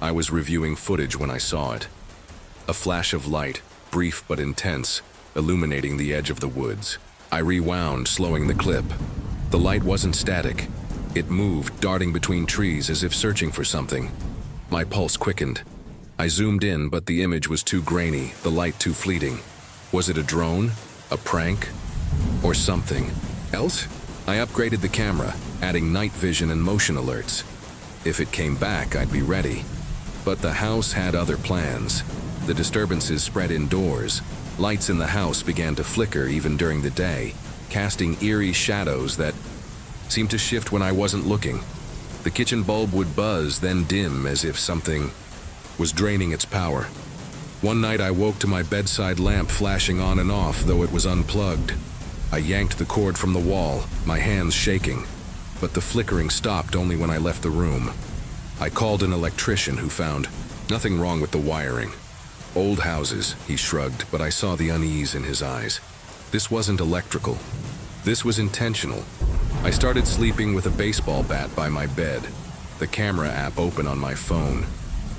I was reviewing footage when I saw it. A flash of light, brief but intense, illuminating the edge of the woods. I rewound, slowing the clip. The light wasn't static. It moved, darting between trees as if searching for something. My pulse quickened. I zoomed in, but the image was too grainy, the light too fleeting. Was it a drone? A prank? Or something else? I upgraded the camera, adding night vision and motion alerts. If it came back, I'd be ready. But the house had other plans. The disturbances spread indoors. Lights in the house began to flicker even during the day, casting eerie shadows that seemed to shift when I wasn't looking. The kitchen bulb would buzz, then dim, as if something was draining its power. One night I woke to my bedside lamp flashing on and off, though it was unplugged. I yanked the cord from the wall, my hands shaking, but the flickering stopped only when I left the room. I called an electrician who found nothing wrong with the wiring. "Old houses," he shrugged, but I saw the unease in his eyes. This wasn't electrical. This was intentional. I started sleeping with a baseball bat by my bed, the camera app open on my phone.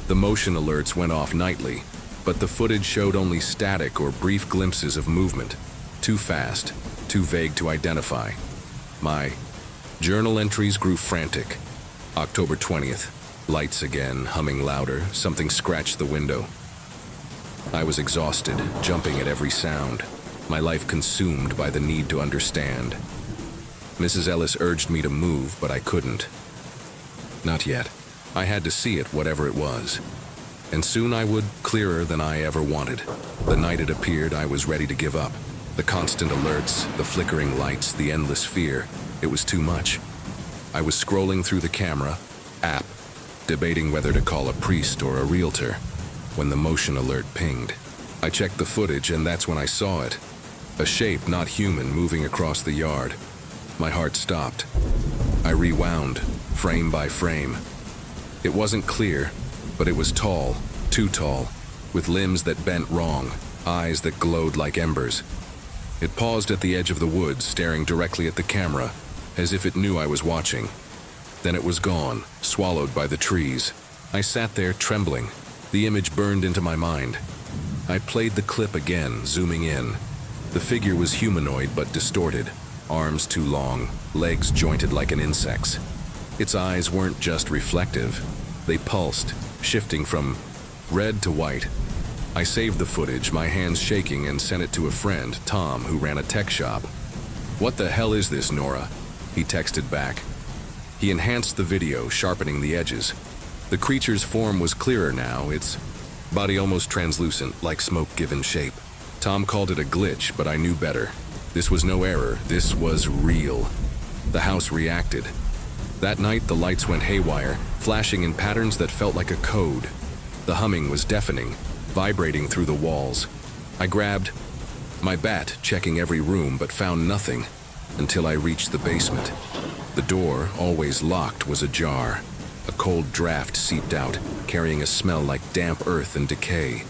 The motion alerts went off nightly, but the footage showed only static or brief glimpses of movement. Too fast, too vague to identify. My journal entries grew frantic. October 20th. Lights again, humming louder. Something scratched the window. I was exhausted, jumping at every sound. My life consumed by the need to understand. Mrs. Ellis urged me to move, but I couldn't. Not yet. I had to see it, whatever it was. And soon I would, clearer than I ever wanted. The night it appeared, I was ready to give up. The constant alerts, the flickering lights, the endless fear. It was too much. I was scrolling through the camera app, debating whether to call a priest or a realtor, when the motion alert pinged. I checked the footage, and that's when I saw it. A shape not human moving across the yard. My heart stopped. I rewound, frame by frame. It wasn't clear, but it was tall, too tall, with limbs that bent wrong, eyes that glowed like embers. It paused at the edge of the woods, staring directly at the camera, as if it knew I was watching. Then it was gone, swallowed by the trees. I sat there, trembling. The image burned into my mind. I played the clip again, zooming in. The figure was humanoid but distorted, arms too long, legs jointed like an insect's. Its eyes weren't just reflective. They pulsed, shifting from red to white. I saved the footage, my hands shaking, and sent it to a friend, Tom, who ran a tech shop. "What the hell is this, Nora?" he texted back. He enhanced the video, sharpening the edges. The creature's form was clearer now, its body almost translucent, like smoke given shape. Tom called it a glitch, but I knew better. This was no error, this was real. The house reacted. That night, the lights went haywire, flashing in patterns that felt like a code. The humming was deafening, vibrating through the walls. I grabbed my bat, checking every room, but found nothing until I reached the basement. The door, always locked, was ajar. A cold draft seeped out, carrying a smell like damp earth and decay.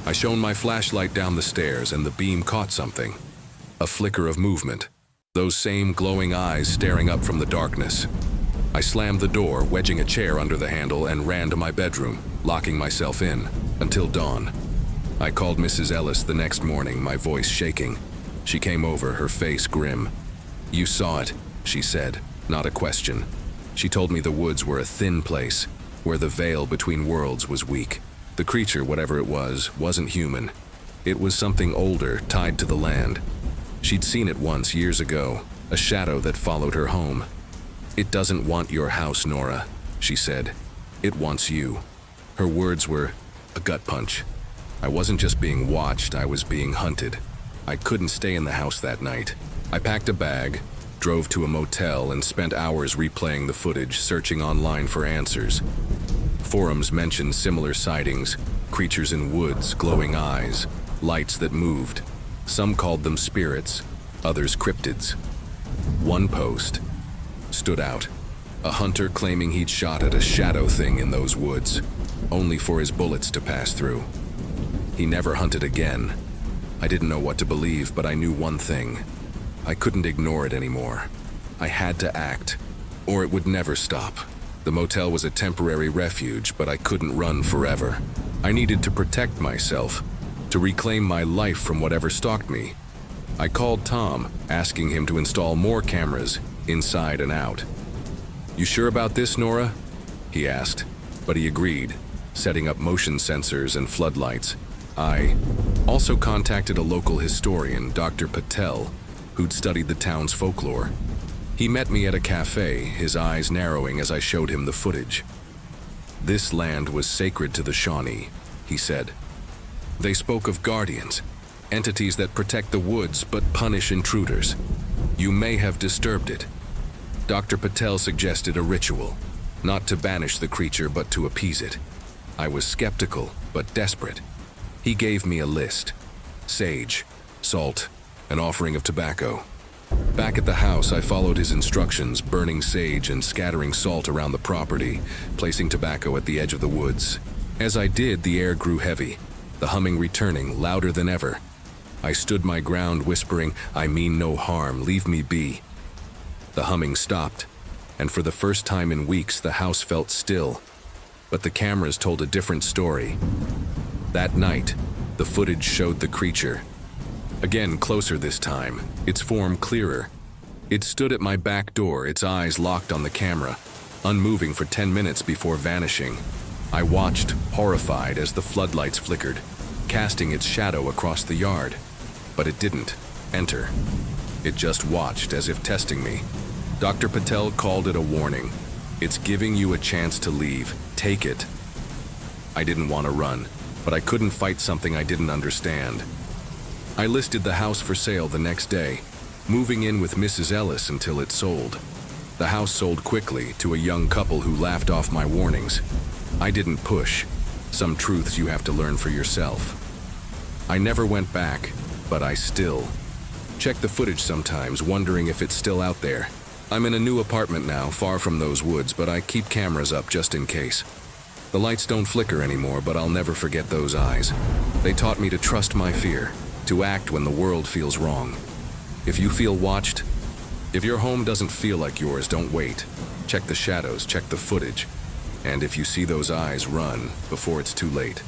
I shone my flashlight down the stairs, and the beam caught something. A flicker of movement. Those same glowing eyes staring up from the darkness. I slammed the door, wedging a chair under the handle, and ran to my bedroom, locking myself in, until dawn. I called Mrs. Ellis the next morning, my voice shaking. She came over, her face grim. "You saw it," she said, not a question. She told me the woods were a thin place, where the veil between worlds was weak. The creature, whatever it was, wasn't human. It was something older, tied to the land. She'd seen it once, years ago, a shadow that followed her home. "It doesn't want your house, Nora," she said. "It wants you." Her words were a gut punch. I wasn't just being watched, I was being hunted. I couldn't stay in the house that night. I packed a bag, drove to a motel, and spent hours replaying the footage, searching online for answers. Forums mentioned similar sightings, Creatures in woods, glowing eyes, lights that moved. Some called them spirits, others cryptids. One post stood out. A hunter claiming he'd shot at a shadow thing in those woods, only for his bullets to pass through. He never hunted again. I didn't know what to believe, but I knew one thing. I couldn't ignore it anymore. I had to act, or it would never stop. The motel was a temporary refuge, but I couldn't run forever. I needed to protect myself, to reclaim my life from whatever stalked me. I called Tom, asking him to install more cameras, inside and out. "You sure about this, Nora?" he asked, but he agreed, setting up motion sensors and floodlights. I also contacted a local historian, Dr. Patel, who'd studied the town's folklore. He met me at a cafe, his eyes narrowing as I showed him the footage. "This land was sacred to the Shawnee," he said. "They spoke of guardians, entities that protect the woods but punish intruders. You may have disturbed it." Dr. Patel suggested a ritual, not to banish the creature but to appease it. I was skeptical but desperate. He gave me a list: sage, salt, an offering of tobacco. Back at the house, I followed his instructions, burning sage and scattering salt around the property, placing tobacco at the edge of the woods. As I did, the air grew heavy, the humming returning, louder than ever. I stood my ground, whispering, "I mean no harm, leave me be." The humming stopped, and for the first time in weeks, the house felt still. But the cameras told a different story. That night, the footage showed the creature. Again, closer this time, its form clearer. It stood at my back door, its eyes locked on the camera, unmoving for 10 minutes before vanishing. I watched, horrified, as the floodlights flickered, casting its shadow across the yard. But it didn't enter. It just watched, as if testing me. Dr. Patel called it a warning. "It's giving you a chance to leave. Take it." I didn't want to run, but I couldn't fight something I didn't understand. I listed the house for sale the next day, moving in with Mrs. Ellis until it sold. The house sold quickly to a young couple who laughed off my warnings. I didn't push. Some truths you have to learn for yourself. I never went back, but I still check the footage sometimes, wondering if it's still out there. I'm in a new apartment now, far from those woods, but I keep cameras up just in case. The lights don't flicker anymore, but I'll never forget those eyes. They taught me to trust my fear, to act when the world feels wrong. If you feel watched, if your home doesn't feel like yours, don't wait. Check the shadows, check the footage, and if you see those eyes, run before it's too late.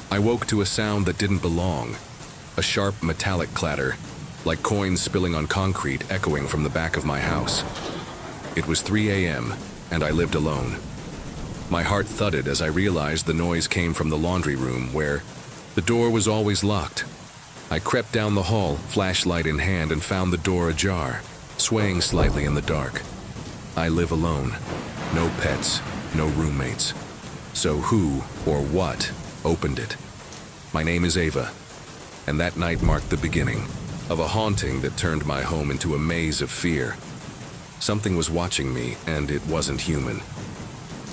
I woke to a sound that didn't belong. A sharp metallic clatter, like coins spilling on concrete, echoing from the back of my house. It was 3 a.m., and I lived alone. My heart thudded as I realized the noise came from the laundry room, where the door was always locked. I crept down the hall, flashlight in hand, and found the door ajar, swaying slightly in the dark. I live alone. No pets, no roommates. So who or what opened it? My name is Ava, and that night marked the beginning of a haunting that turned my home into a maze of fear. Something was watching me, and it wasn't human.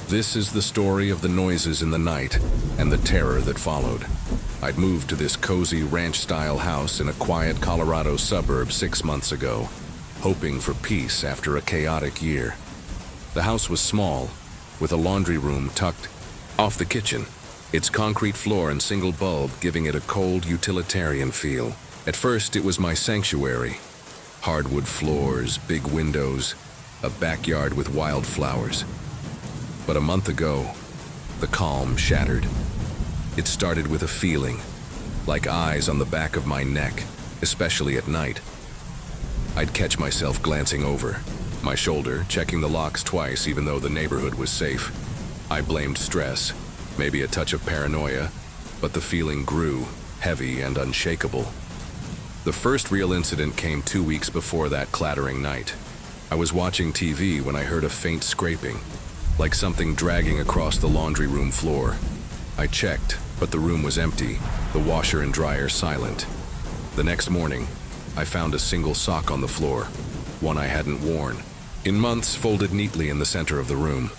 This is the story of the noises in the night and the terror that followed. I'd moved to this cozy ranch-style house in a quiet Colorado suburb 6 months ago, hoping for peace after a chaotic year. The house was small, with a laundry room tucked off the kitchen, its concrete floor and single bulb giving it a cold, utilitarian feel. At first, it was my sanctuary. Hardwood floors, big windows, a backyard with wildflowers. But a month ago, the calm shattered. It started with a feeling, like eyes on the back of my neck, especially at night. I'd catch myself glancing over my shoulder, checking the locks twice even though the neighborhood was safe. I blamed stress, maybe a touch of paranoia, but the feeling grew, heavy and unshakable. The first real incident came 2 weeks before that clattering night. I was watching TV when I heard a faint scraping, like something dragging across the laundry room floor. I checked, but the room was empty, the washer and dryer silent. The next morning, I found a single sock on the floor, one I hadn't worn, in months, folded neatly in the center of the room.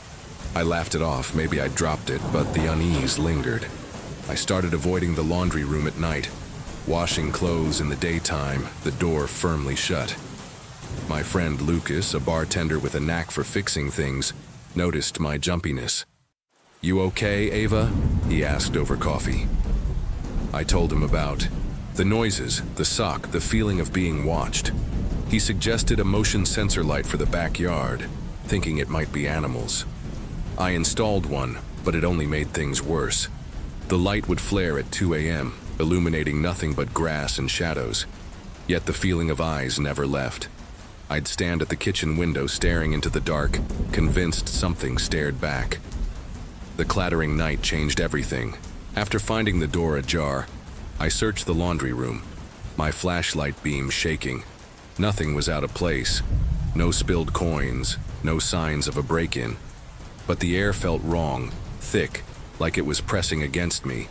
I laughed it off, maybe I'd dropped it, but the unease lingered. I started avoiding the laundry room at night, washing clothes in the daytime, the door firmly shut. My friend Lucas, a bartender with a knack for fixing things, noticed my jumpiness. "You okay, Ava?" he asked over coffee. I told him about the noises, the sock, the feeling of being watched. He suggested a motion sensor light for the backyard, thinking it might be animals. I installed one, but it only made things worse. The light would flare at 2 a.m., illuminating nothing but grass and shadows. Yet the feeling of eyes never left. I'd stand at the kitchen window staring into the dark, convinced something stared back. The clattering night changed everything. After finding the door ajar, I searched the laundry room, my flashlight beam shaking. Nothing was out of place. No spilled coins, no signs of a break-in. But the air felt wrong, thick, like it was pressing against me.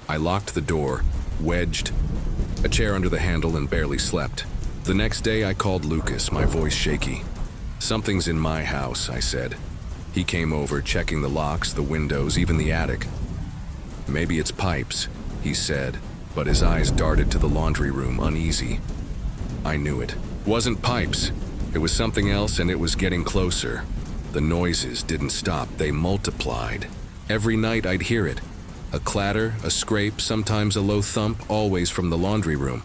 I locked the door, wedged a chair under the handle, and barely slept. The next day I called Lucas, my voice shaky. "Something's in my house," I said. He came over, checking the locks, the windows, even the attic. "Maybe it's pipes," he said, but his eyes darted to the laundry room, uneasy. I knew it. Wasn't pipes. It was something else, and it was getting closer. The noises didn't stop, they multiplied. Every night I'd hear it. A clatter, a scrape, sometimes a low thump, always from the laundry room.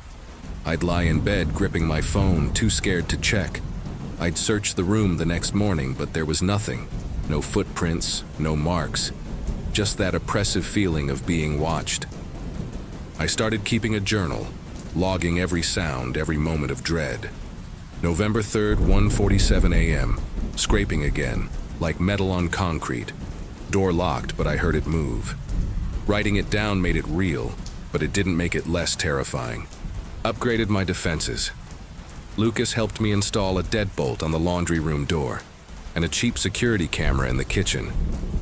I'd lie in bed, gripping my phone, too scared to check. I'd search the room the next morning, but there was nothing. No footprints, no marks. Just that oppressive feeling of being watched. I started keeping a journal, logging every sound, every moment of dread. November 3rd, 1:47 a.m. Scraping again, like metal on concrete. Door locked, but I heard it move. Writing it down made it real, but it didn't make it less terrifying. Upgraded my defenses. Lucas helped me install a deadbolt on the laundry room door, and a cheap security camera in the kitchen,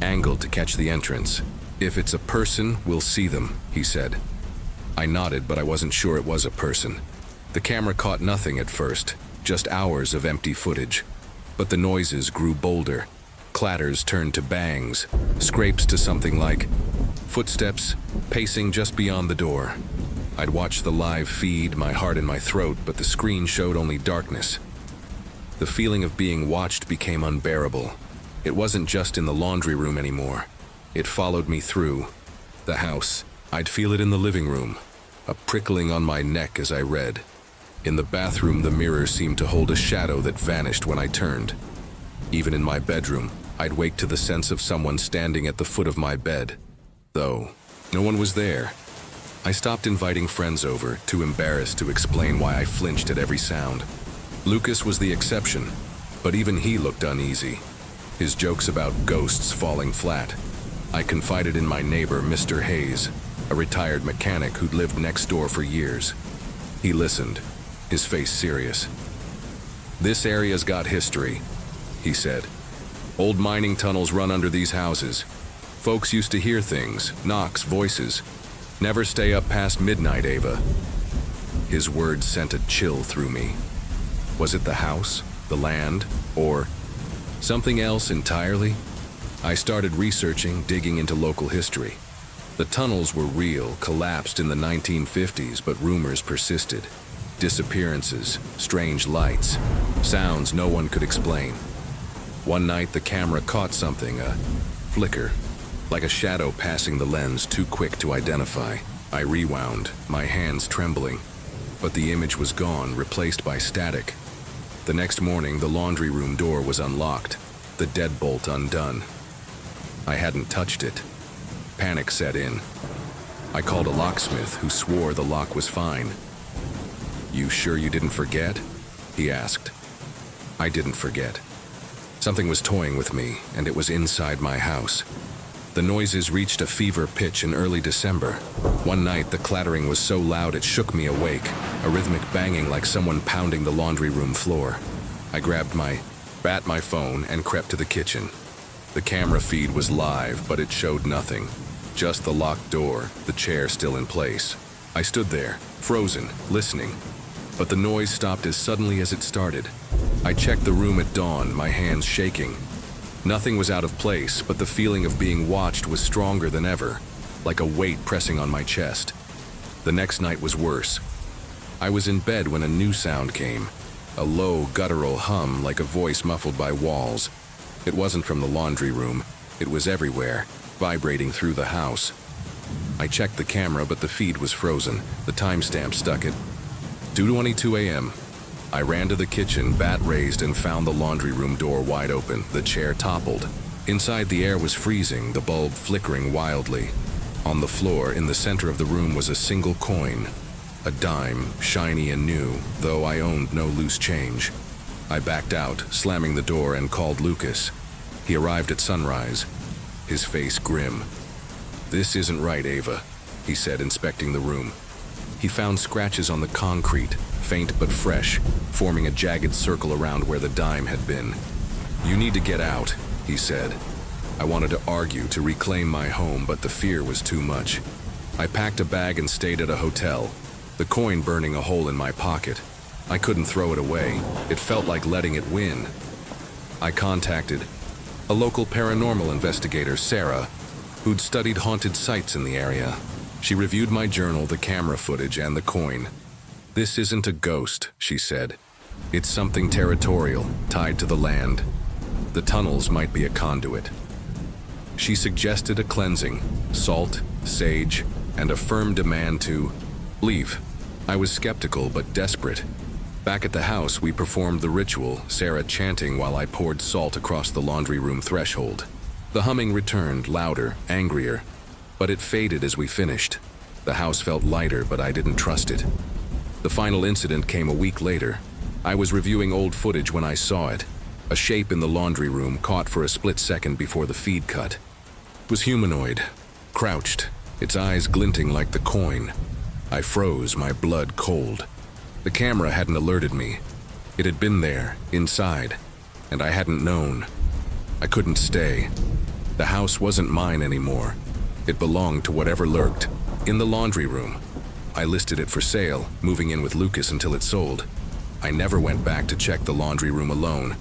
angled to catch the entrance. "If it's a person, we'll see them," he said. I nodded, but I wasn't sure it was a person. The camera caught nothing at first, just hours of empty footage. But the noises grew bolder. Clatters turned to bangs, scrapes to something like footsteps, pacing just beyond the door. I'd watch the live feed, my heart in my throat, but the screen showed only darkness. The feeling of being watched became unbearable. It wasn't just in the laundry room anymore. It followed me through the house. I'd feel it in the living room, a prickling on my neck as I read. In the bathroom, the mirror seemed to hold a shadow that vanished when I turned. Even in my bedroom, I'd wake to the sense of someone standing at the foot of my bed, though no one was there. I stopped inviting friends over, too embarrassed to explain why I flinched at every sound. Lucas was the exception, but even he looked uneasy, his jokes about ghosts falling flat. I confided in my neighbor, Mr. Hayes, a retired mechanic who'd lived next door for years. He listened, his face serious. "This area's got history," he said. "Old mining tunnels run under these houses. Folks used to hear things, knocks, voices. Never stay up past midnight, Ava." His words sent a chill through me. Was it the house, the land, or something else entirely? I started researching, digging into local history. The tunnels were real, collapsed in the 1950s, but rumors persisted. Disappearances, strange lights, sounds no one could explain. One night the camera caught something, a flicker, like a shadow passing the lens, too quick to identify. I rewound, my hands trembling, but the image was gone, replaced by static. The next morning, the laundry room door was unlocked, the deadbolt undone. I hadn't touched it. Panic set in. I called a locksmith who swore the lock was fine. "You sure you didn't forget?" he asked. I didn't forget. Something was toying with me, and it was inside my house. The noises reached a fever pitch in early December. One night, the clattering was so loud it shook me awake, a rhythmic banging like someone pounding the laundry room floor. I grabbed my phone and crept to the kitchen. The camera feed was live, but it showed nothing. Just the locked door, the chair still in place. I stood there, frozen, listening. But the noise stopped as suddenly as it started. I checked the room at dawn, my hands shaking. Nothing was out of place, but the feeling of being watched was stronger than ever, like a weight pressing on my chest. The next night was worse. I was in bed when a new sound came, a low, guttural hum like a voice muffled by walls. It wasn't from the laundry room. It was everywhere, vibrating through the house. I checked the camera, but the feed was frozen. The timestamp stuck at 2:22 a.m. I ran to the kitchen, bat raised, and found the laundry room door wide open. The chair toppled. Inside, the air was freezing, the bulb flickering wildly. On the floor, in the center of the room, was a single coin. A dime, shiny and new, though I owned no loose change. I backed out, slamming the door, and called Lucas. He arrived at sunrise, his face grim. "This isn't right, Ava," he said, inspecting the room. He found scratches on the concrete, faint but fresh, forming a jagged circle around where the dime had been. "You need to get out," he said. I wanted to argue, to reclaim my home, but the fear was too much. I packed a bag and stayed at a hotel, the coin burning a hole in my pocket. I couldn't throw it away. It felt like letting it win. I contacted a local paranormal investigator, Sarah, who'd studied haunted sites in the area. She reviewed my journal, the camera footage, and the coin. "This isn't a ghost," she said. "It's something territorial, tied to the land. The tunnels might be a conduit." She suggested a cleansing, salt, sage, and a firm demand to leave. I was skeptical but desperate. Back at the house, we performed the ritual, Sarah chanting while I poured salt across the laundry room threshold. The humming returned, louder, angrier, but it faded as we finished. The house felt lighter, but I didn't trust it. The final incident came a week later. I was reviewing old footage when I saw it. A shape in the laundry room, caught for a split second before the feed cut. It was humanoid, crouched, its eyes glinting like the coin. I froze, my blood cold. The camera hadn't alerted me. It had been there, inside, and I hadn't known. I couldn't stay. The house wasn't mine anymore. It belonged to whatever lurked in the laundry room. I listed it for sale, moving in with Lucas until it sold. I never went back to check the laundry room alone,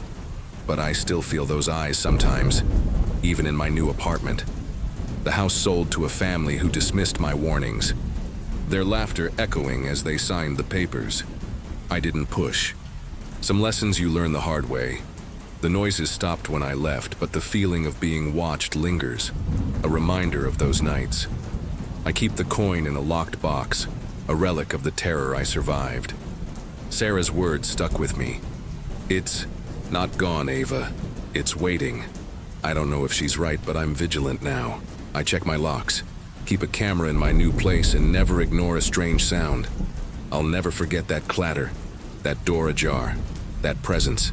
but I still feel those eyes sometimes, even in my new apartment. The house sold to a family who dismissed my warnings, their laughter echoing as they signed the papers. I didn't push. Some lessons you learn the hard way. The noises stopped when I left, but the feeling of being watched lingers, a reminder of those nights. I keep the coin in a locked box, a relic of the terror I survived. Sarah's words stuck with me. "It's not gone, Ava. It's waiting." I don't know if she's right, but I'm vigilant now. I check my locks, keep a camera in my new place, and never ignore a strange sound. I'll never forget that clatter, that door ajar, that presence.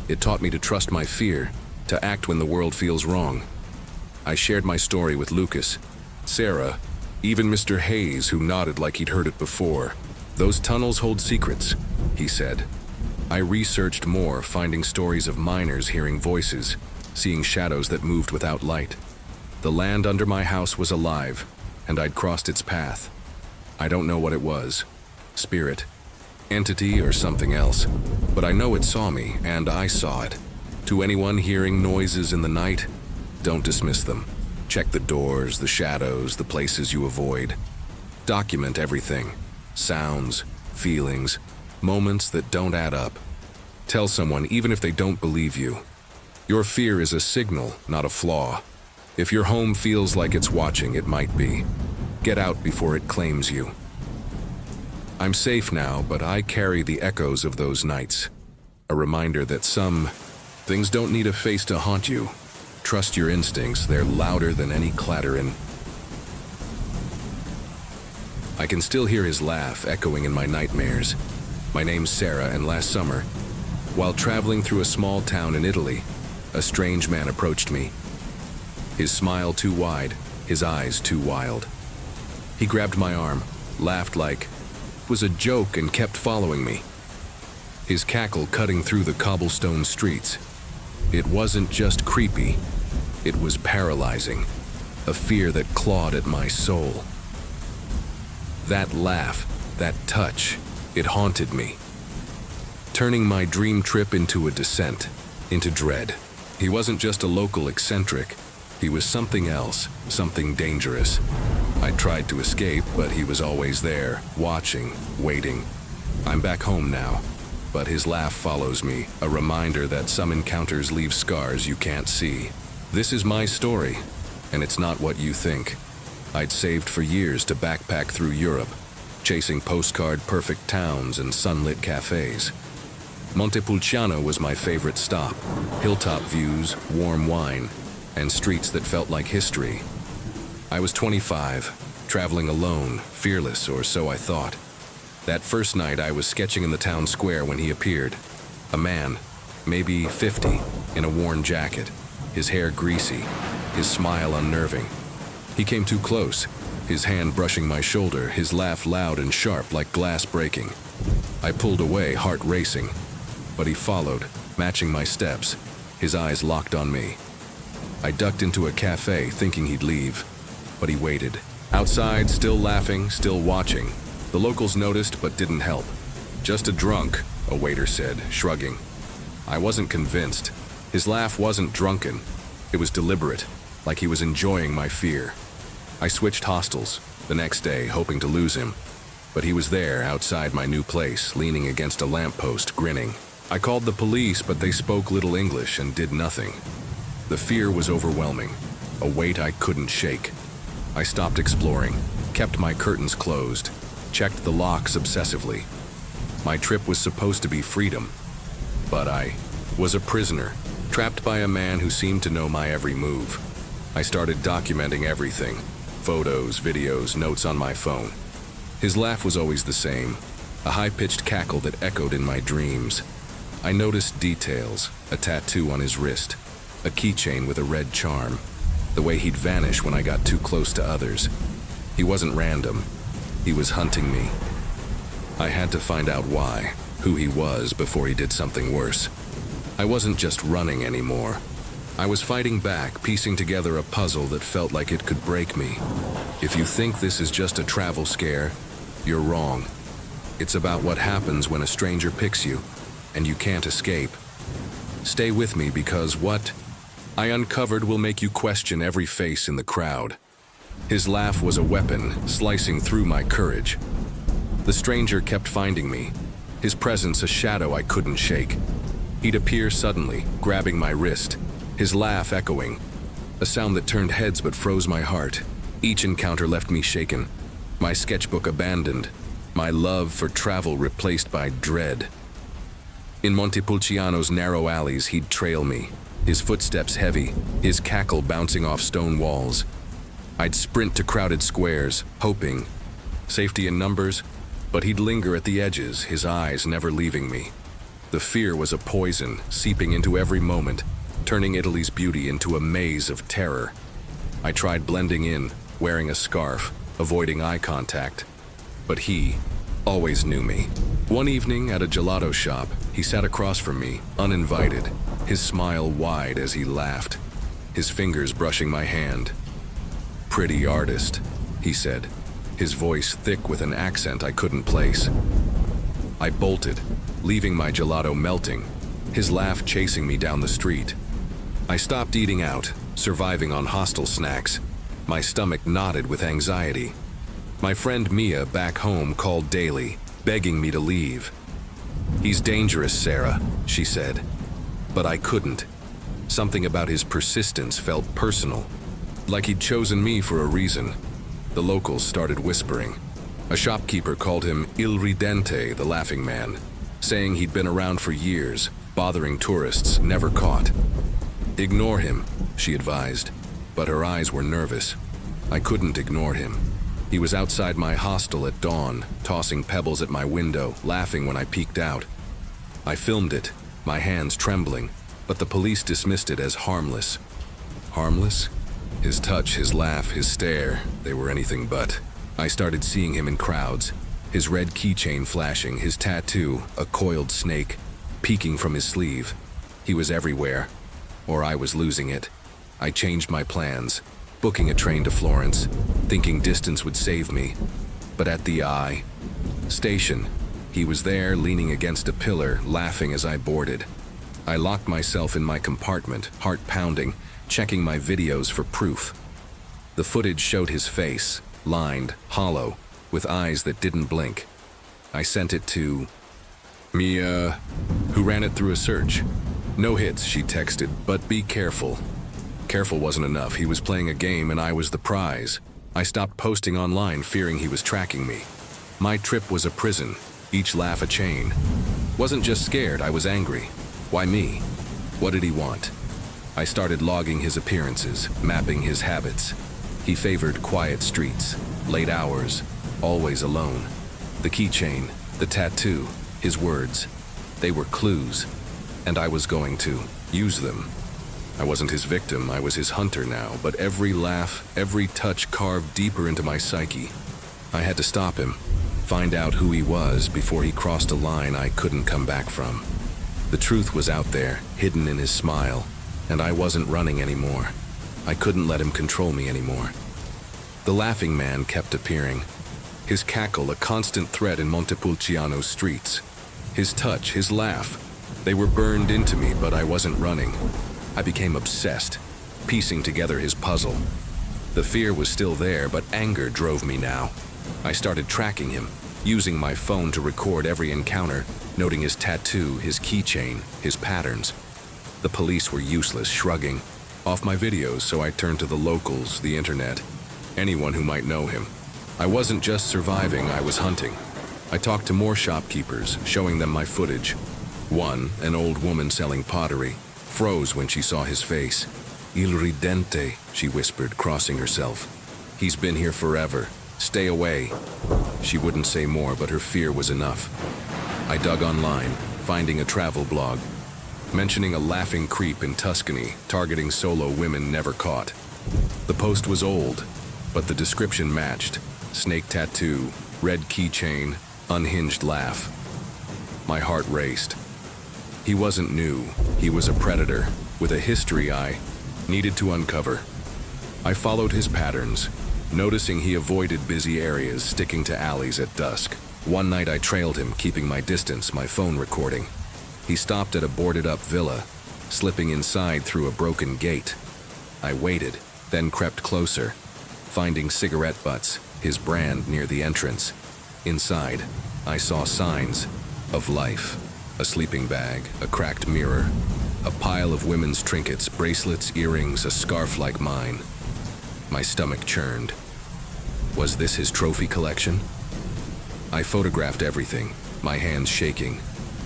It taught me to trust my fear, to act when the world feels wrong. I shared my story with Lucas, Sarah, even Mr. Hayes, who nodded like he'd heard it before. "Those tunnels hold secrets," he said. I researched more, finding stories of miners hearing voices, seeing shadows that moved without light. The land under my house was alive, and I'd crossed its path. I don't know what it was, spirit, entity, or something else, but I know it saw me, and I saw it. To anyone hearing noises in the night, don't dismiss them. Check the doors, the shadows, the places you avoid. Document everything. Sounds, feelings, moments that don't add up. Tell someone even if they don't believe you. Your fear is a signal, not a flaw. If your home feels like it's watching, it might be. Get out before it claims you. I'm safe now, but I carry the echoes of those nights. A reminder that some things don't need a face to haunt you. Trust your instincts, they're louder than any clatter. I can still hear his laugh echoing in my nightmares. My name's Sarah, and last summer, while traveling through a small town in Italy, a strange man approached me. His smile too wide, his eyes too wild. He grabbed my arm, laughed like it was a joke, and kept following me. His cackle cutting through the cobblestone streets. It wasn't just creepy, it was paralyzing, a fear that clawed at my soul. That laugh, that touch, it haunted me, turning my dream trip into a descent, into dread. He wasn't just a local eccentric. He was something else, something dangerous. I tried to escape, but he was always there, watching, waiting. I'm back home now, but his laugh follows me, a reminder that some encounters leave scars you can't see. This is my story, and it's not what you think. I'd saved for years to backpack through Europe, chasing postcard-perfect towns and sunlit cafes. Montepulciano was my favorite stop. Hilltop views, warm wine, and streets that felt like history. I was 25, traveling alone, fearless, or so I thought. That first night I was sketching in the town square when he appeared. A man, maybe 50, in a worn jacket, his hair greasy, his smile unnerving. He came too close, his hand brushing my shoulder, his laugh loud and sharp like glass breaking. I pulled away, heart racing, but he followed, matching my steps, his eyes locked on me. I ducked into a cafe thinking he'd leave, but he waited. Outside, still laughing, still watching. The locals noticed but didn't help. Just a drunk, a waiter said, shrugging. I wasn't convinced. His laugh wasn't drunken. It was deliberate, like he was enjoying my fear. I switched hostels the next day, hoping to lose him. But he was there, outside my new place, leaning against a lamppost, grinning. I called the police, but they spoke little English and did nothing. The fear was overwhelming, a weight I couldn't shake. I stopped exploring, kept my curtains closed, checked the locks obsessively. My trip was supposed to be freedom, but I was a prisoner, trapped by a man who seemed to know my every move. I started documenting everything, photos, videos, notes on my phone. His laugh was always the same, a high-pitched cackle that echoed in my dreams. I noticed details, a tattoo on his wrist, a keychain with a red charm, the way he'd vanish when I got too close to others. He wasn't random. He was hunting me. I had to find out why, who he was before he did something worse. I wasn't just running anymore. I was fighting back, piecing together a puzzle that felt like it could break me. If you think this is just a travel scare, you're wrong. It's about what happens when a stranger picks you, and you can't escape. Stay with me because what I uncovered will make you question every face in the crowd. His laugh was a weapon, slicing through my courage. The stranger kept finding me, his presence a shadow I couldn't shake. He'd appear suddenly, grabbing my wrist, his laugh echoing, a sound that turned heads but froze my heart. Each encounter left me shaken, my sketchbook abandoned, my love for travel replaced by dread. In Montepulciano's narrow alleys, he'd trail me, his footsteps heavy, his cackle bouncing off stone walls. I'd sprint to crowded squares, hoping. Safety in numbers, but he'd linger at the edges, his eyes never leaving me. The fear was a poison, seeping into every moment, turning Italy's beauty into a maze of terror. I tried blending in, wearing a scarf, avoiding eye contact. But he always knew me. One evening at a gelato shop, he sat across from me, uninvited, his smile wide as he laughed, his fingers brushing my hand. "Pretty artist," he said, his voice thick with an accent I couldn't place. I bolted, leaving my gelato melting, his laugh chasing me down the street. I stopped eating out, surviving on hostel snacks. My stomach knotted with anxiety. My friend Mia back home called daily, begging me to leave. "He's dangerous, Sarah," she said. But I couldn't. Something about his persistence felt personal, like he'd chosen me for a reason. The locals started whispering. A shopkeeper called him Il Ridente, the laughing man, saying he'd been around for years, bothering tourists, never caught. "Ignore him," she advised, but her eyes were nervous. I couldn't ignore him. He was outside my hostel at dawn, tossing pebbles at my window, laughing when I peeked out. I filmed it, my hands trembling, but the police dismissed it as harmless. Harmless? His touch, his laugh, his stare, they were anything but. I started seeing him in crowds, his red keychain flashing, his tattoo, a coiled snake, peeking from his sleeve. He was everywhere, or I was losing it. I changed my plans, booking a train to Florence, thinking distance would save me. But at the station, he was there leaning against a pillar, laughing as I boarded. I locked myself in my compartment, heart pounding, checking my videos for proof. The footage showed his face, lined, hollow, with eyes that didn't blink. I sent it to Mia, who ran it through a search. No hits, she texted, but be careful. Careful wasn't enough. He was playing a game and I was the prize. I stopped posting online, fearing he was tracking me. My trip was a prison, each laugh a chain. Wasn't just scared, I was angry. Why me? What did he want? I started logging his appearances, mapping his habits. He favored quiet streets, late hours, always alone. The keychain, the tattoo, his words, they were clues, and I was going to use them. I wasn't his victim, I was his hunter now, but every laugh, every touch carved deeper into my psyche. I had to stop him, find out who he was before he crossed a line I couldn't come back from. The truth was out there, hidden in his smile, and I wasn't running anymore. I couldn't let him control me anymore. The laughing man kept appearing. His cackle, a constant threat in Montepulciano's streets. His touch, his laugh, they were burned into me, but I wasn't running. I became obsessed, piecing together his puzzle. The fear was still there, but anger drove me now. I started tracking him, using my phone to record every encounter, noting his tattoo, his keychain, his patterns. The police were useless, shrugging off my videos, so I turned to the locals, the internet, anyone who might know him. I wasn't just surviving, I was hunting. I talked to more shopkeepers, showing them my footage. One, an old woman selling pottery, froze when she saw his face. Il ridente, she whispered, crossing herself. He's been here forever. Stay away. She wouldn't say more, but her fear was enough. I dug online, finding a travel blog, mentioning a laughing creep in Tuscany, targeting solo women never caught. The post was old, but the description matched. Snake tattoo, red keychain, unhinged laugh. My heart raced. He wasn't new. He was a predator, with a history I needed to uncover. I followed his patterns, noticing he avoided busy areas, sticking to alleys at dusk. One night I trailed him, keeping my distance, my phone recording. He stopped at a boarded-up villa, slipping inside through a broken gate. I waited, then crept closer, finding cigarette butts, his brand near the entrance. Inside, I saw signs of life. A sleeping bag, a cracked mirror, a pile of women's trinkets, bracelets, earrings, a scarf like mine. My stomach churned. Was this his trophy collection? I photographed everything, my hands shaking,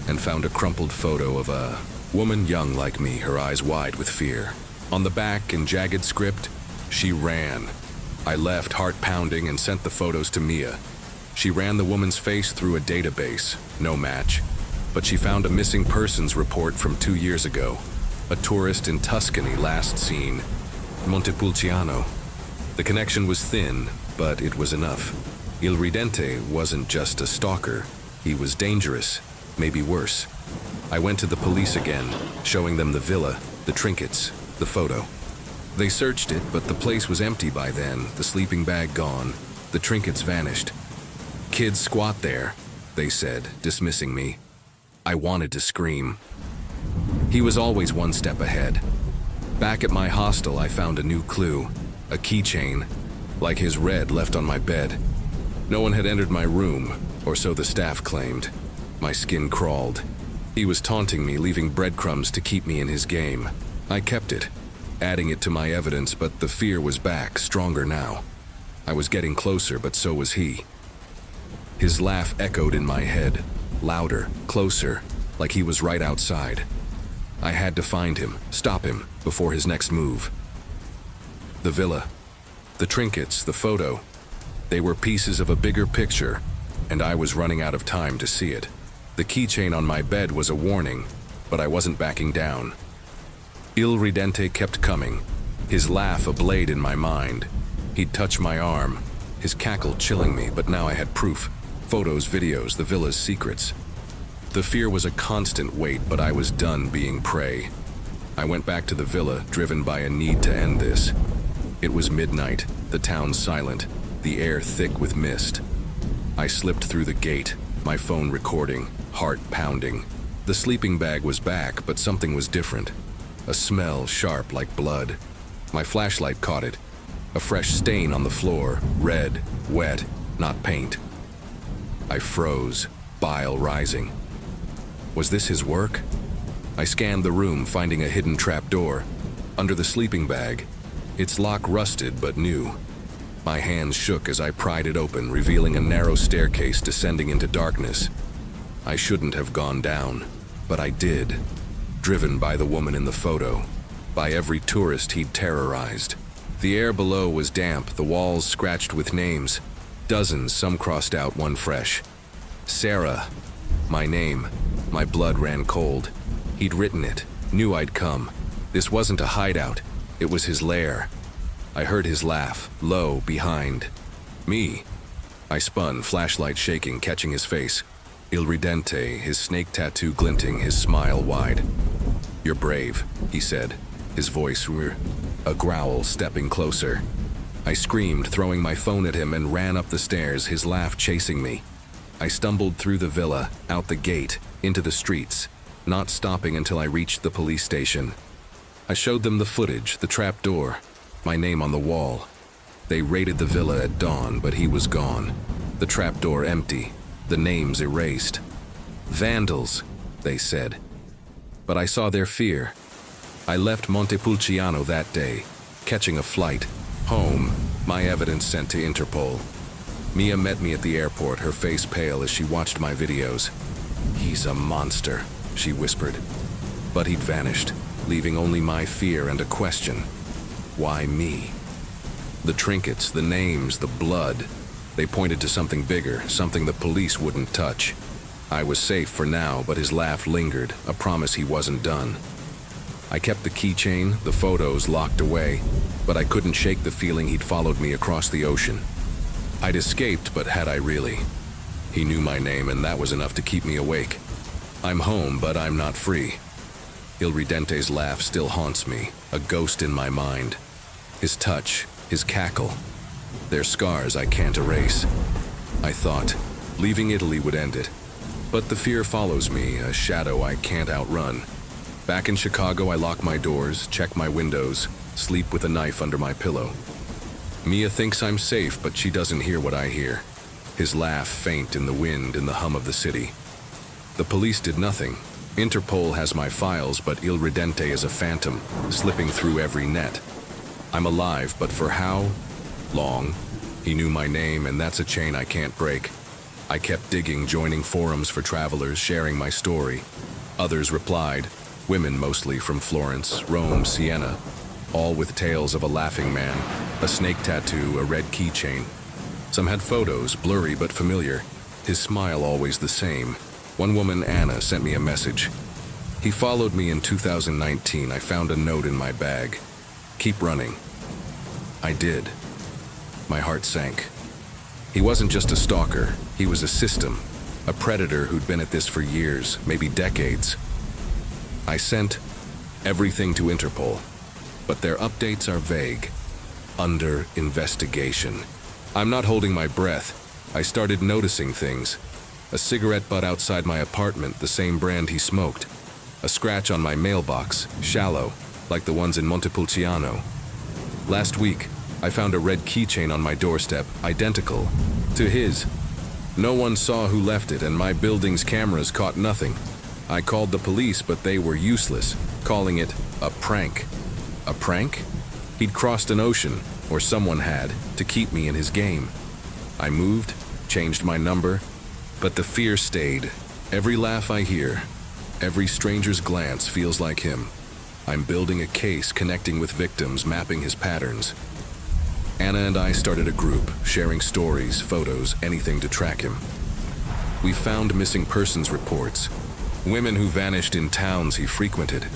and found a crumpled photo of a woman young like me, her eyes wide with fear. On the back, in jagged script, she ran. I left, heart pounding, and sent the photos to Mia. She ran the woman's face through a database, no match, but she found a missing persons report from 2 years ago. A tourist in Tuscany last seen, Montepulciano. The connection was thin, but it was enough. Il Ridente wasn't just a stalker. He was dangerous, maybe worse. I went to the police again, showing them the villa, the trinkets, the photo. They searched it, but the place was empty by then, the sleeping bag gone, the trinkets vanished. Kids squat there, they said, dismissing me. I wanted to scream. He was always one step ahead. Back at my hostel, I found a new clue, a keychain, like his red left on my bed. No one had entered my room, or so the staff claimed. My skin crawled. He was taunting me, leaving breadcrumbs to keep me in his game. I kept it, adding it to my evidence, but the fear was back, stronger now. I was getting closer, but so was he. His laugh echoed in my head, louder, closer, like he was right outside. I had to find him, stop him, before his next move. The villa, the trinkets, the photo, they were pieces of a bigger picture, and I was running out of time to see it. The keychain on my bed was a warning, but I wasn't backing down. Il Ridente kept coming, his laugh a blade in my mind. He'd touch my arm, his cackle chilling me, but now I had proof. Photos, videos, the villa's secrets. The fear was a constant weight, but I was done being prey. I went back to the villa, driven by a need to end this. It was midnight, the town silent, the air thick with mist. I slipped through the gate, my phone recording, heart pounding. The The sleeping bag was back, but something was different. A smell sharp like blood. My flashlight caught it. A fresh stain on the floor, red, wet, not paint. I froze, bile rising. Was this his work? I scanned the room, finding a hidden trapdoor. Under the sleeping bag, its lock rusted but new. My hands shook as I pried it open, revealing a narrow staircase descending into darkness. I shouldn't have gone down, but I did, driven by the woman in the photo, by every tourist he'd terrorized. The air below was damp, the walls scratched with names. Dozens, some crossed out, one fresh. Sarah, my name. My blood ran cold. He'd written it, knew I'd come. This wasn't a hideout, it was his lair. I heard his laugh, low, behind. Me. I spun, flashlight shaking, catching his face. Il Ridente, his snake tattoo glinting, his smile wide. "You're brave," he said, his voice a growl, stepping closer. I screamed, throwing my phone at him, and ran up the stairs, his laugh chasing me. I stumbled through the villa, out the gate, into the streets, not stopping until I reached the police station. I showed them the footage, the trap door, my name on the wall. They raided the villa at dawn, but he was gone. The trapdoor empty, the names erased. "Vandals," they said. But I saw their fear. I left Montepulciano that day, catching a flight. Home, my evidence sent to Interpol. Mia met me at the airport, her face pale as she watched my videos. "He's a monster," she whispered. But he'd vanished, leaving only my fear and a question. Why me? The trinkets, the names, the blood. They pointed to something bigger, something the police wouldn't touch. I was safe for now, but his laugh lingered, a promise he wasn't done. I kept the keychain, the photos locked away, but I couldn't shake the feeling he'd followed me across the ocean. I'd escaped, but had I really? He knew my name, and that was enough to keep me awake. I'm home, but I'm not free. Il Ridente's laugh still haunts me, a ghost in my mind. His touch, his cackle. They're scars I can't erase. I thought, leaving Italy would end it. But the fear follows me, a shadow I can't outrun. Back in Chicago, I lock my doors, check my windows, sleep with a knife under my pillow. Mia thinks I'm safe, but she doesn't hear what I hear. His laugh faint in the wind, in the hum of the city. The police did nothing. Interpol has my files, but Il Ridente is a phantom, slipping through every net. I'm alive, but for how long? He knew my name, and that's a chain I can't break. I kept digging, joining forums for travelers, sharing my story. Others replied, women mostly from Florence, Rome, Siena, all with tales of a laughing man, a snake tattoo, a red keychain. Some had photos, blurry but familiar, his smile always the same. One woman, Anna, sent me a message. He followed me in 2019. I found a note in my bag. Keep running. I did. My heart sank. He wasn't just a stalker, he was a system, a predator who'd been at this for years, maybe decades. I sent everything to Interpol, but their updates are vague. Under investigation. I'm not holding my breath. I started noticing things. A cigarette butt outside my apartment, the same brand he smoked. A scratch on my mailbox, shallow, like the ones in Montepulciano. Last week, I found a red keychain on my doorstep, identical to his. No one saw who left it, and my building's cameras caught nothing. I called the police, but they were useless, calling it a prank. A prank? He'd crossed an ocean, or someone had, to keep me in his game. I moved, changed my number, but the fear stayed. Every laugh I hear, every stranger's glance feels like him. I'm building a case, connecting with victims, mapping his patterns. Anna and I started a group, sharing stories, photos, anything to track him. We found missing persons reports, women who vanished in towns he frequented,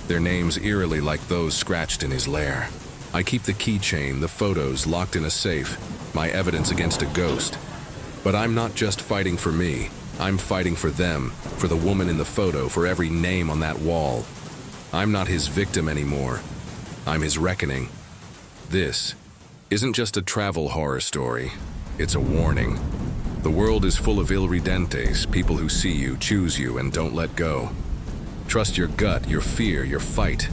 their names eerily like those scratched in his lair. I keep the keychain, the photos locked in a safe, my evidence against a ghost. But I'm not just fighting for me, I'm fighting for them, for the woman in the photo, for every name on that wall. I'm not his victim anymore, I'm his reckoning. This isn't just a travel horror story, it's a warning. The world is full of Il Ridentes, people who see you, choose you, and don't let go. Trust your gut, your fear, your fight.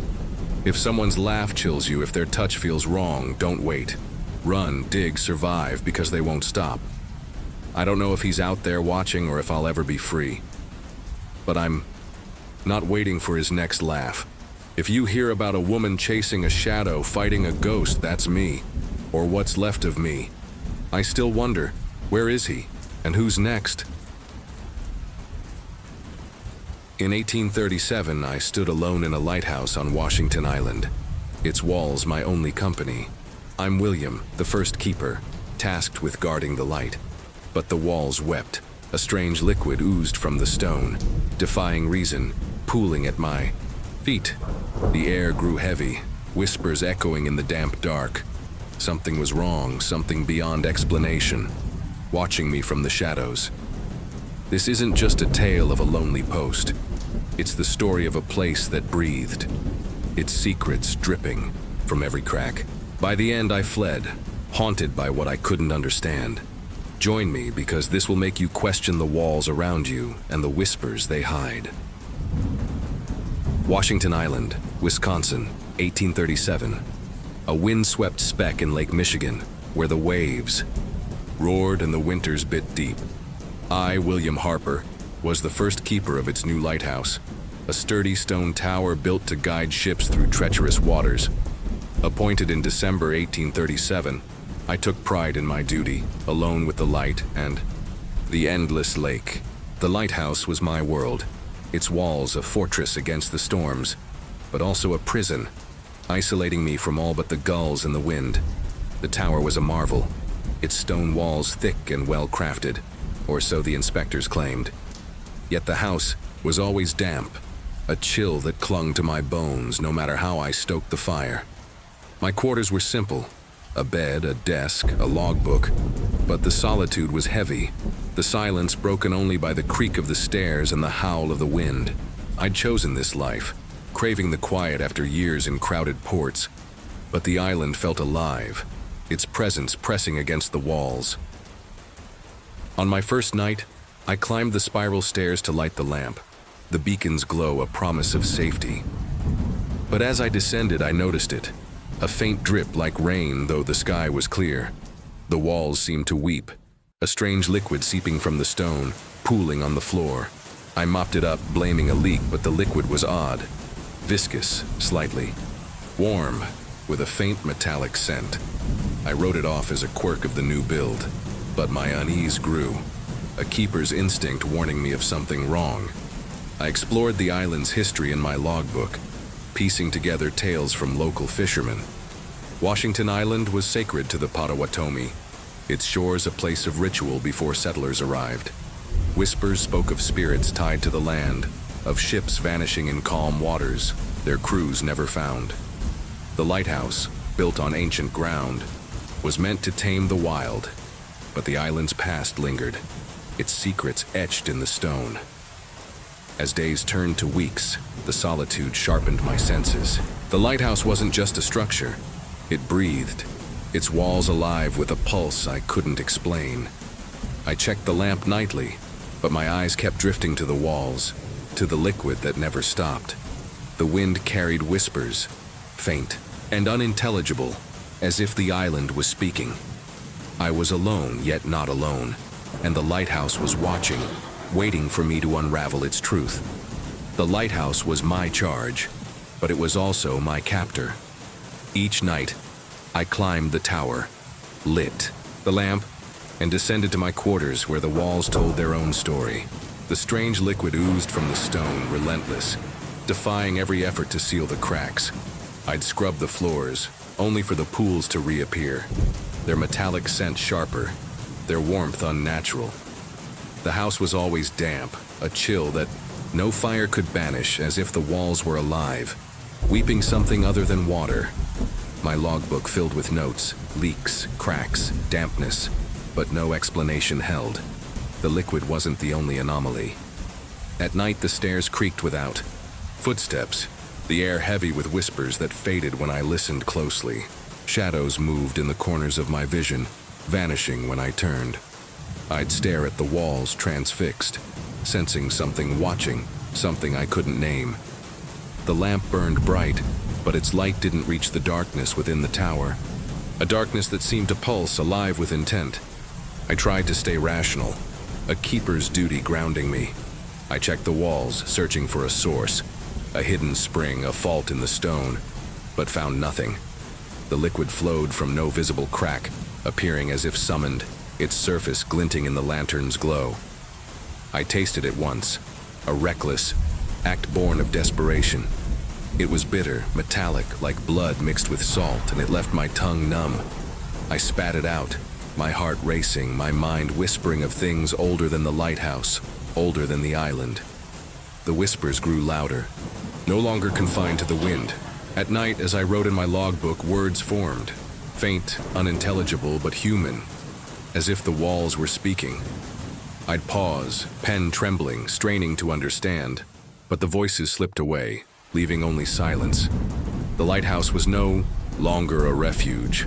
If someone's laugh chills you, if their touch feels wrong, don't wait. Run, dig, survive, because they won't stop. I don't know if he's out there watching or if I'll ever be free. But I'm not waiting for his next laugh. If you hear about a woman chasing a shadow, fighting a ghost, that's me. Or what's left of me. I still wonder, where is he? And who's next? In 1837, I stood alone in a lighthouse on Washington Island. Its walls my only company. I'm William, the first keeper, tasked with guarding the light. But the walls wept. A strange liquid oozed from the stone, defying reason, pooling at my feet. The air grew heavy, whispers echoing in the damp dark. Something was wrong, something beyond explanation, watching me from the shadows. This isn't just a tale of a lonely post. It's the story of a place that breathed, its secrets dripping from every crack. By the end, I fled, haunted by what I couldn't understand. Join me, because this will make you question the walls around you and the whispers they hide. Washington Island, Wisconsin, 1837. A windswept speck in Lake Michigan, where the waves roared and the winters bit deep. I, William Harper, was the first keeper of its new lighthouse, a sturdy stone tower built to guide ships through treacherous waters. Appointed in December 1837, I took pride in my duty, alone with the light and the endless lake. The lighthouse was my world, its walls a fortress against the storms, but also a prison, isolating me from all but the gulls and the wind. The tower was a marvel, its stone walls thick and well-crafted, or so the inspectors claimed. Yet the house was always damp, a chill that clung to my bones no matter how I stoked the fire. My quarters were simple, a bed, a desk, a logbook, but the solitude was heavy, the silence broken only by the creak of the stairs and the howl of the wind. I'd chosen this life, craving the quiet after years in crowded ports, but the island felt alive, its presence pressing against the walls. On my first night, I climbed the spiral stairs to light the lamp, the beacon's glow a promise of safety. But as I descended, I noticed it. A faint drip like rain, though the sky was clear. The walls seemed to weep, a strange liquid seeping from the stone, pooling on the floor. I mopped it up, blaming a leak, but the liquid was odd. Viscous, slightly. Warm, with a faint metallic scent. I wrote it off as a quirk of the new build, but my unease grew, a keeper's instinct warning me of something wrong. I explored the island's history in my logbook, piecing together tales from local fishermen. Washington Island was sacred to the Potawatomi, its shores a place of ritual before settlers arrived. Whispers spoke of spirits tied to the land, of ships vanishing in calm waters, their crews never found. The lighthouse, built on ancient ground, was meant to tame the wild, but the island's past lingered, its secrets etched in the stone. As days turned to weeks, the solitude sharpened my senses. The lighthouse wasn't just a structure. It breathed, its walls alive with a pulse I couldn't explain. I checked the lamp nightly, but my eyes kept drifting to the walls, to the liquid that never stopped. The wind carried whispers, faint and unintelligible, as if the island was speaking. I was alone, yet not alone, and the lighthouse was watching, waiting for me to unravel its truth. The lighthouse was my charge, but it was also my captor. Each night, I climbed the tower, lit the lamp, and descended to my quarters where the walls told their own story. The strange liquid oozed from the stone, relentless, defying every effort to seal the cracks. I'd scrub the floors, only for the pools to reappear, their metallic scent sharper, their warmth unnatural. The house was always damp, a chill that no fire could banish, as if the walls were alive, weeping something other than water. My logbook filled with notes, leaks, cracks, dampness, but no explanation held. The liquid wasn't the only anomaly. At night, the stairs creaked without. Footsteps, the air heavy with whispers that faded when I listened closely. Shadows moved in the corners of my vision, vanishing when I turned. I'd stare at the walls transfixed, sensing something watching, something I couldn't name. The lamp burned bright, but its light didn't reach the darkness within the tower. A darkness that seemed to pulse, alive with intent. I tried to stay rational, a keeper's duty grounding me. I checked the walls, searching for a source, a hidden spring, a fault in the stone, but found nothing. The liquid flowed from no visible crack, appearing as if summoned, its surface glinting in the lantern's glow. I tasted it once, a reckless act born of desperation. It was bitter, metallic, like blood mixed with salt, and it left my tongue numb. I spat it out, my heart racing, my mind whispering of things older than the lighthouse, older than the island. The whispers grew louder, no longer confined to the wind. At night, as I wrote in my logbook, words formed, faint, unintelligible, but human, as if the walls were speaking. I'd pause, pen trembling, straining to understand, but the voices slipped away, leaving only silence. The lighthouse was no longer a refuge.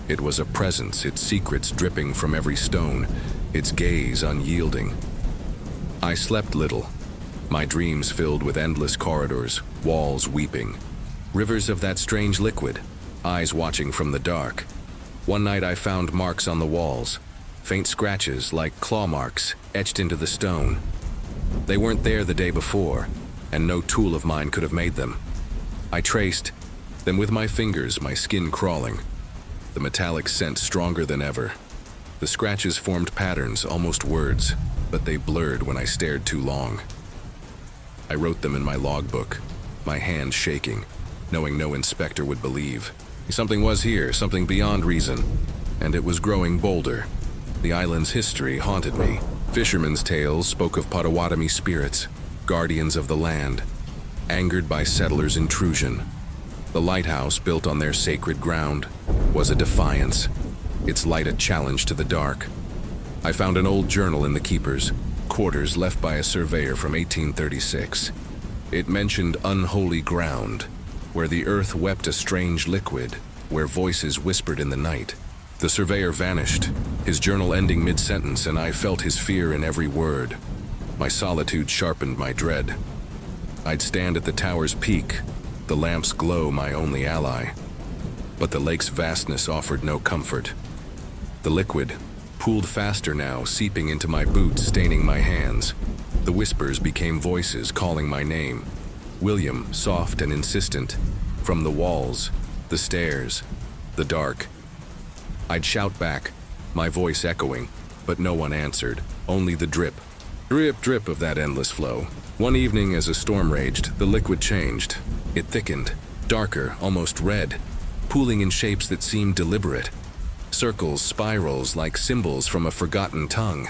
It was a presence, its secrets dripping from every stone, its gaze unyielding. I slept little, my dreams filled with endless corridors, walls weeping, rivers of that strange liquid, eyes watching from the dark. One night I found marks on the walls, faint scratches like claw marks etched into the stone. They weren't there the day before, and no tool of mine could have made them. I traced them with my fingers, my skin crawling, the metallic scent stronger than ever. The scratches formed patterns, almost words, but they blurred when I stared too long. I wrote them in my logbook, my hand shaking, knowing no inspector would believe. Something was here, something beyond reason, and it was growing bolder. The island's history haunted me. Fishermen's tales spoke of Potawatomi spirits, guardians of the land, angered by settlers' intrusion. The lighthouse, built on their sacred ground, was a defiance, its light a challenge to the dark. I found an old journal in the keeper's quarters left by a surveyor from 1836. It mentioned unholy ground, where the earth wept a strange liquid, where voices whispered in the night. The surveyor vanished, his journal ending mid-sentence, and I felt his fear in every word. My solitude sharpened my dread. I'd stand at the tower's peak, the lamp's glow my only ally. But the lake's vastness offered no comfort. The liquid pooled faster now, seeping into my boots, staining my hands. The whispers became voices calling my name. William, soft and insistent, from the walls, the stairs, the dark. I'd shout back, my voice echoing, but no one answered, only the drip, drip of that endless flow. One evening as a storm raged, the liquid changed. It thickened, darker, almost red, pooling in shapes that seemed deliberate. Circles, spirals, like symbols from a forgotten tongue.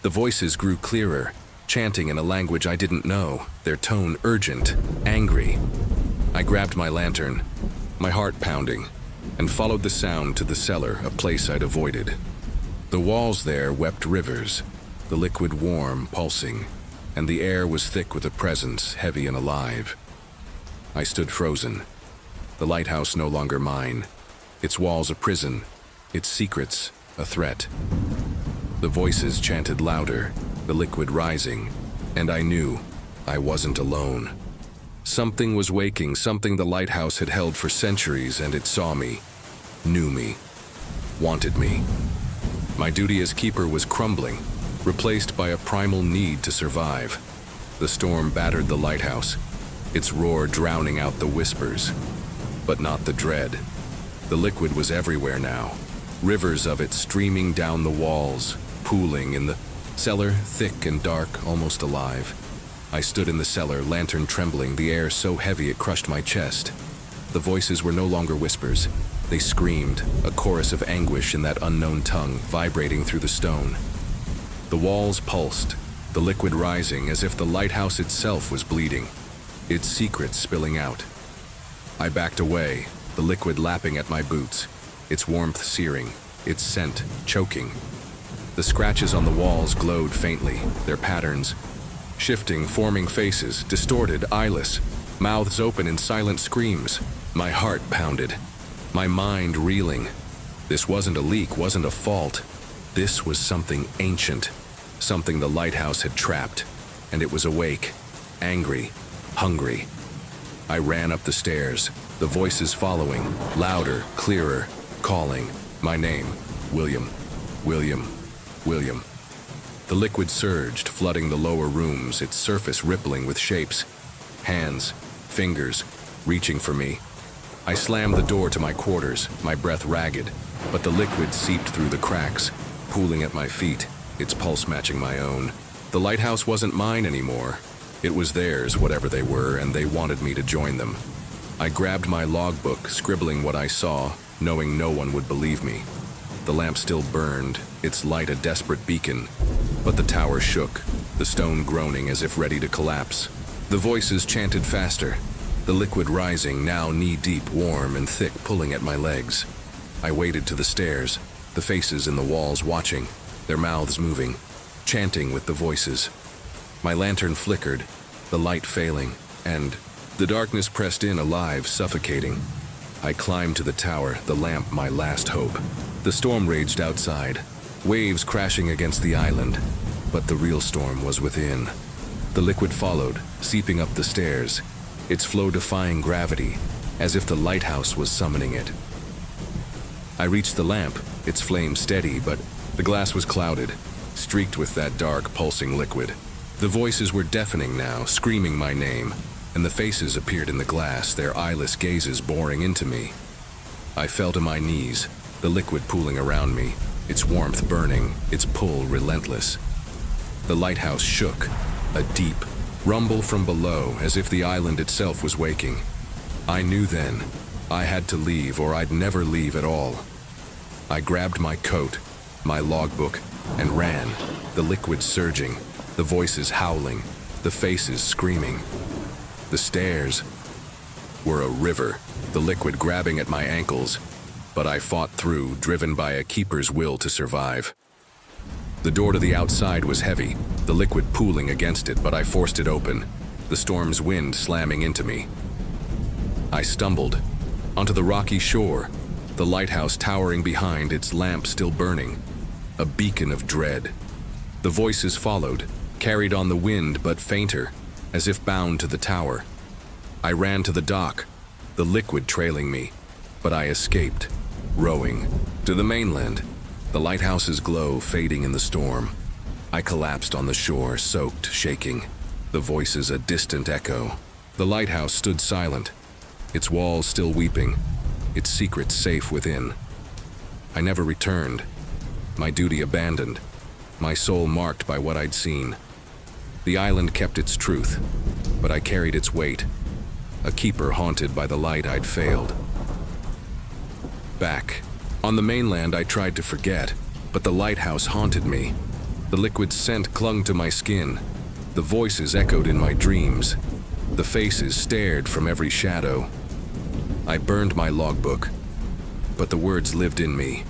The voices grew clearer, chanting in a language I didn't know, their tone urgent, angry. I grabbed my lantern, my heart pounding, and followed the sound to the cellar, a place I'd avoided. The walls there wept rivers, the liquid warm, pulsing, and the air was thick with a presence, heavy and alive. I stood frozen, the lighthouse no longer mine, its walls a prison, its secrets a threat. The voices chanted louder, the liquid rising, and I knew I wasn't alone. Something was waking, something the lighthouse had held for centuries, and it saw me, knew me, wanted me. My duty as keeper was crumbling, replaced by a primal need to survive. The storm battered the lighthouse, its roar drowning out the whispers, but not the dread. The liquid was everywhere now, rivers of it streaming down the walls, pooling in the cellar, thick and dark, almost alive. I stood in the cellar, lantern trembling, the air so heavy it crushed my chest. The voices were no longer whispers. They screamed, a chorus of anguish in that unknown tongue, vibrating through the stone. The walls pulsed, the liquid rising as if the lighthouse itself was bleeding, its secrets spilling out. I backed away, the liquid lapping at my boots, its warmth searing, its scent choking. The scratches on the walls glowed faintly, their patterns shifting, forming faces, distorted, eyeless, mouths open in silent screams. My heart pounded, my mind reeling. This wasn't a leak, wasn't a fault. This was something ancient, something the lighthouse had trapped, and it was awake, angry, hungry. I ran up the stairs, the voices following, louder, clearer, calling my name, William, William, William. The liquid surged, flooding the lower rooms, its surface rippling with shapes. Hands, fingers, reaching for me. I slammed the door to my quarters, my breath ragged, but the liquid seeped through the cracks, pooling at my feet, its pulse matching my own. The lighthouse wasn't mine anymore. It was theirs, whatever they were, and they wanted me to join them. I grabbed my logbook, scribbling what I saw, knowing no one would believe me. The lamp still burned, its light a desperate beacon, but the tower shook, the stone groaning as if ready to collapse. The voices chanted faster, the liquid rising, now knee-deep, warm and thick, pulling at my legs. I waded to the stairs, the faces in the walls watching, their mouths moving, chanting with the voices. My lantern flickered, the light failing, and the darkness pressed in alive, suffocating. I climbed to the tower, the lamp my last hope. The storm raged outside, waves crashing against the island, but the real storm was within. The liquid followed, seeping up the stairs, its flow defying gravity, as if the lighthouse was summoning it. I reached the lamp, its flame steady, but the glass was clouded, streaked with that dark, pulsing liquid. The voices were deafening now, screaming my name, and the faces appeared in the glass, their eyeless gazes boring into me. I fell to my knees, the liquid pooling around me, its warmth burning, its pull relentless. The lighthouse shook, a deep rumble from below, as if the island itself was waking. I knew then, I had to leave or I'd never leave at all. I grabbed my coat, my logbook, and ran, the liquid surging, the voices howling, the faces screaming. The stairs were a river, the liquid grabbing at my ankles, but I fought through, driven by a keeper's will to survive. The door to the outside was heavy, the liquid pooling against it, but I forced it open, the storm's wind slamming into me. I stumbled onto the rocky shore, the lighthouse towering behind, its lamp still burning, a beacon of dread. The voices followed, carried on the wind but fainter, as if bound to the tower. I ran to the dock, the liquid trailing me, but I escaped, rowing to the mainland, the lighthouse's glow fading in the storm. I collapsed on the shore, soaked, shaking, the voices a distant echo. The lighthouse stood silent, its walls still weeping, its secrets safe within. I never returned, my duty abandoned, my soul marked by what I'd seen. The island kept its truth, but I carried its weight, a keeper haunted by the light I'd failed. Back on the mainland, I tried to forget, but the lighthouse haunted me. The liquid scent clung to my skin, the voices echoed in my dreams, the faces stared from every shadow. I burned my logbook, but the words lived in me,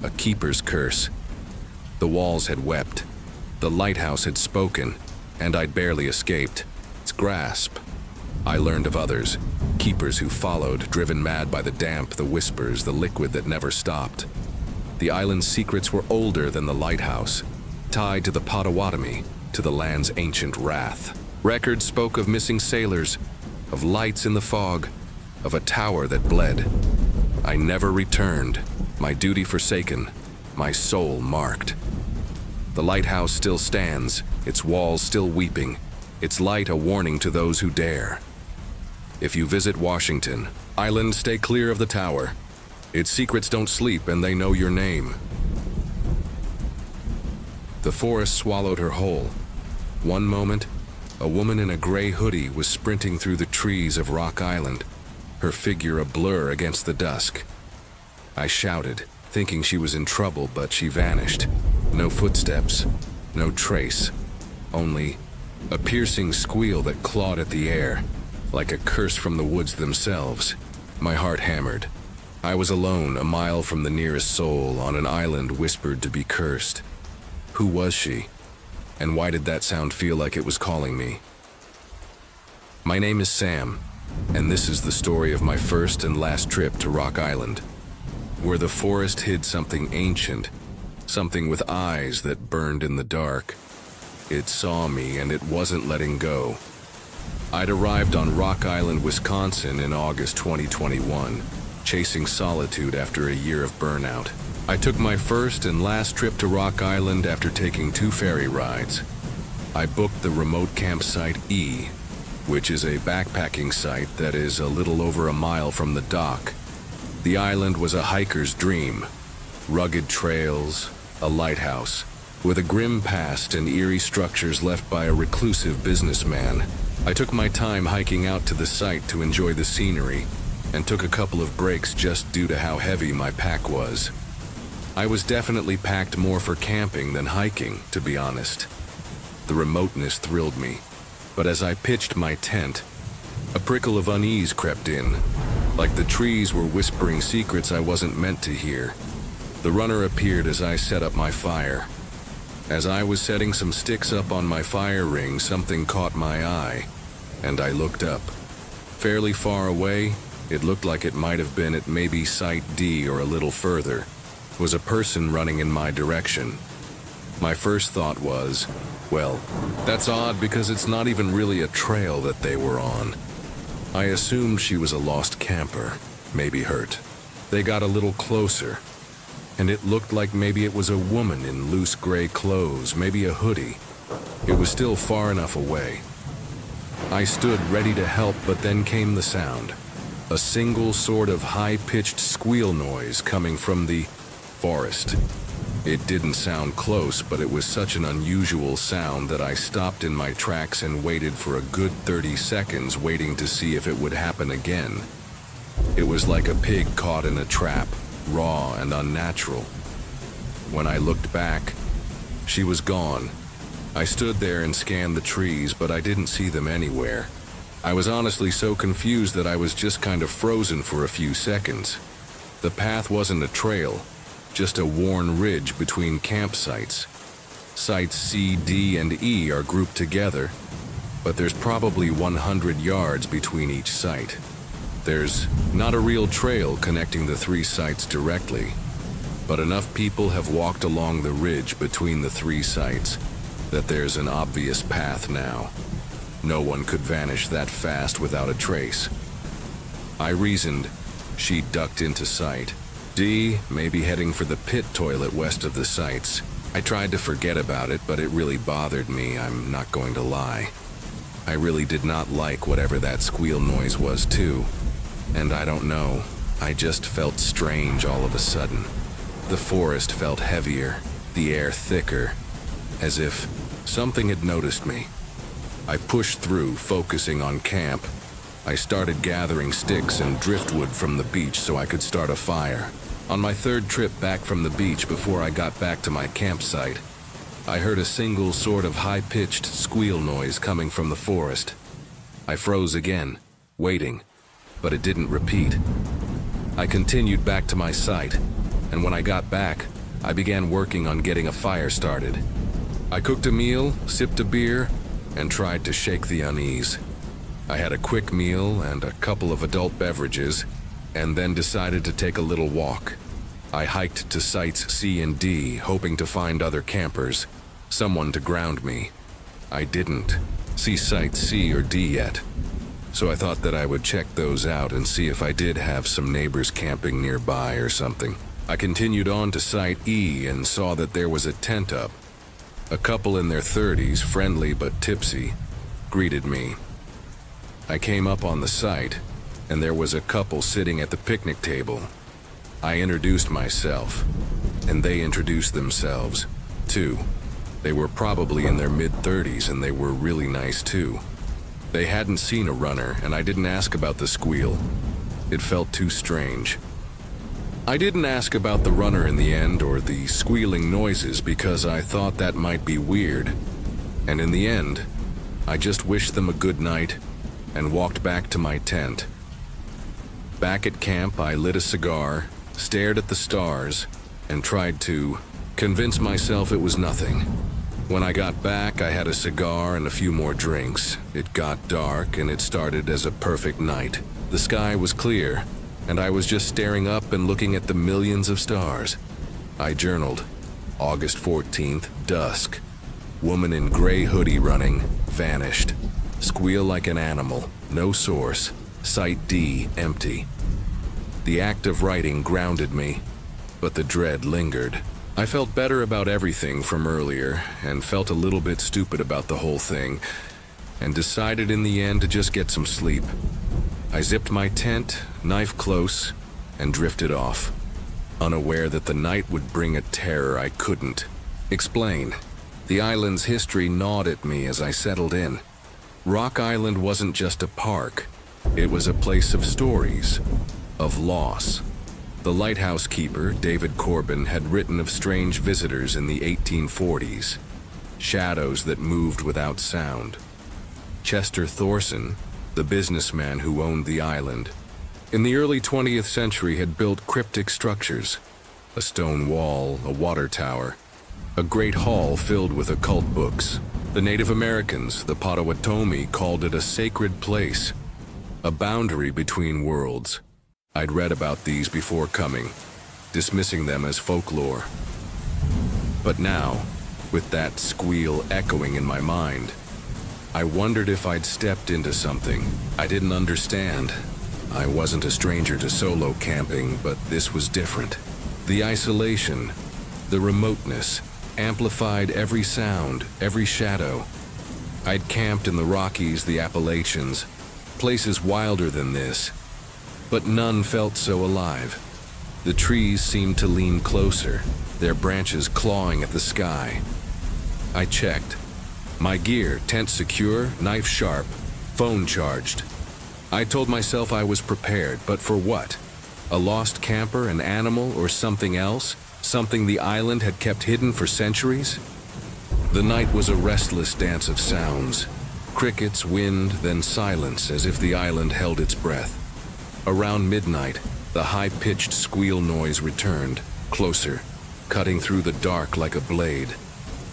a keeper's curse. The walls had wept, the lighthouse had spoken, and I'd barely escaped its grasp. I learned of others, keepers who followed, driven mad by the damp, the whispers, the liquid that never stopped. The island's secrets were older than the lighthouse, tied to the Potawatomi, to the land's ancient wrath. Records spoke of missing sailors, of lights in the fog, of a tower that bled. I never returned, my duty forsaken, my soul marked. The lighthouse still stands, its walls still weeping, its light a warning to those who dare. If you visit Washington Island, stay clear of the tower. Its secrets don't sleep and they know your name. The forest swallowed her whole. One moment, a woman in a gray hoodie was sprinting through the trees of Rock Island, her figure a blur against the dusk. I shouted, thinking she was in trouble, but she vanished. No footsteps, no trace, only a piercing squeal that clawed at the air, like a curse from the woods themselves. My heart hammered. I was alone, a mile from the nearest soul, on an island whispered to be cursed. Who was she? And why did that sound feel like it was calling me? My name is Sam, and this is the story of my first and last trip to Rock Island, where the forest hid something ancient, something with eyes that burned in the dark. It saw me and it wasn't letting go. I'd arrived on Rock Island, Wisconsin in August 2021, chasing solitude after a year of burnout. I took my first and last trip to Rock Island after taking 2 ferry rides. I booked the remote campsite E, which is a backpacking site that is a little over a mile from the dock. The island was a hiker's dream. Rugged trails, a lighthouse, with a grim past and eerie structures left by a reclusive businessman. I took my time hiking out to the site to enjoy the scenery, and took a couple of breaks just due to how heavy my pack was. I was definitely packed more for camping than hiking, to be honest. The remoteness thrilled me, but as I pitched my tent, a prickle of unease crept in, like the trees were whispering secrets I wasn't meant to hear. The runner appeared as I set up my fire. As I was setting some sticks up on my fire ring, something caught my eye, and I looked up. Fairly far away, it looked like it might have been at maybe Site D or a little further, was a person running in my direction. My first thought was, well, that's odd because it's not even really a trail that they were on. I assumed she was a lost camper, maybe hurt. They got a little closer, and it looked like maybe it was a woman in loose gray clothes, maybe a hoodie. It was still far enough away. I stood ready to help, but then came the sound. A single sort of high-pitched squeal noise coming from the forest. It didn't sound close, but it was such an unusual sound that I stopped in my tracks and waited for a good 30 seconds, waiting to see if it would happen again. It was like a pig caught in a trap, raw and unnatural. When I looked back, she was gone. I stood there and scanned the trees, but I didn't see them anywhere. I was honestly so confused that I was just kind of frozen for a few seconds. The path wasn't a trail, just a worn ridge between campsites. Sites C, D, and E are grouped together, but there's probably 100 yards between each site. There's not a real trail connecting the 3 sites directly, but enough people have walked along the ridge between the 3 sites that there's an obvious path now. No one could vanish that fast without a trace. I reasoned she ducked into sight. D may be heading for the pit toilet west of the sites. I tried to forget about it, but it really bothered me, I'm not going to lie. I really did not like whatever that squeal noise was too. And I don't know, I just felt strange all of a sudden. The forest felt heavier, the air thicker, as if something had noticed me. I pushed through, focusing on camp. I started gathering sticks and driftwood from the beach so I could start a fire. On my 3rd trip back from the beach, before I got back to my campsite, I heard a single sort of high-pitched squeal noise coming from the forest. I froze again, waiting, but it didn't repeat. I continued back to my site, and when I got back, I began working on getting a fire started. I cooked a meal, sipped a beer, and tried to shake the unease. I had a quick meal and a couple of adult beverages, and then decided to take a little walk. I hiked to sites C and D, hoping to find other campers, someone to ground me. I didn't see site C or D yet, so I thought that I would check those out and see if I did have some neighbors camping nearby or something. I continued on to site E and saw that there was a tent up. A couple in their 30s, friendly but tipsy, greeted me. I came up on the site, and there was a couple sitting at the picnic table. I introduced myself, and they introduced themselves, too. They were probably in their mid-30s, and they were really nice, too. They hadn't seen a runner, and I didn't ask about the squeal. It felt too strange. I didn't ask about the runner in the end, or the squealing noises, because I thought that might be weird. And in the end, I just wished them a good night and walked back to my tent. Back at camp, I lit a cigar, stared at the stars, and tried to convince myself it was nothing. When I got back, I had a cigar and a few more drinks. It got dark, and it started as a perfect night. The sky was clear, and I was just staring up and looking at the millions of stars. I journaled. August 14th, dusk. Woman in gray hoodie running, vanished. Squeal like an animal, no source. Site D, empty. The act of writing grounded me, but the dread lingered. I felt better about everything from earlier, and felt a little bit stupid about the whole thing, and decided in the end to just get some sleep. I zipped my tent, knife close, and drifted off, unaware that the night would bring a terror I couldn't explain. The island's history gnawed at me as I settled in. Rock Island wasn't just a park. It was a place of stories, of loss. The lighthouse keeper, David Corbin, had written of strange visitors in the 1840s, shadows that moved without sound. Chester Thorson, the businessman who owned the island, in the early 20th century had built cryptic structures, a stone wall, a water tower, a great hall filled with occult books. The Native Americans, the Potawatomi, called it a sacred place, a boundary between worlds. I'd read about these before coming, dismissing them as folklore. But now, with that squeal echoing in my mind, I wondered if I'd stepped into something I didn't understand. I wasn't a stranger to solo camping, but this was different. The isolation, the remoteness, amplified every sound, every shadow. I'd camped in the Rockies, the Appalachians, places wilder than this, but none felt so alive. The trees seemed to lean closer, their branches clawing at the sky. I checked. My gear, tent secure, knife sharp, phone charged. I told myself I was prepared, but for what? A lost camper, an animal, or something else? Something the island had kept hidden for centuries? The night was a restless dance of sounds. Crickets, wind, then silence, as if the island held its breath. Around midnight, the high-pitched squeal noise returned, closer, cutting through the dark like a blade.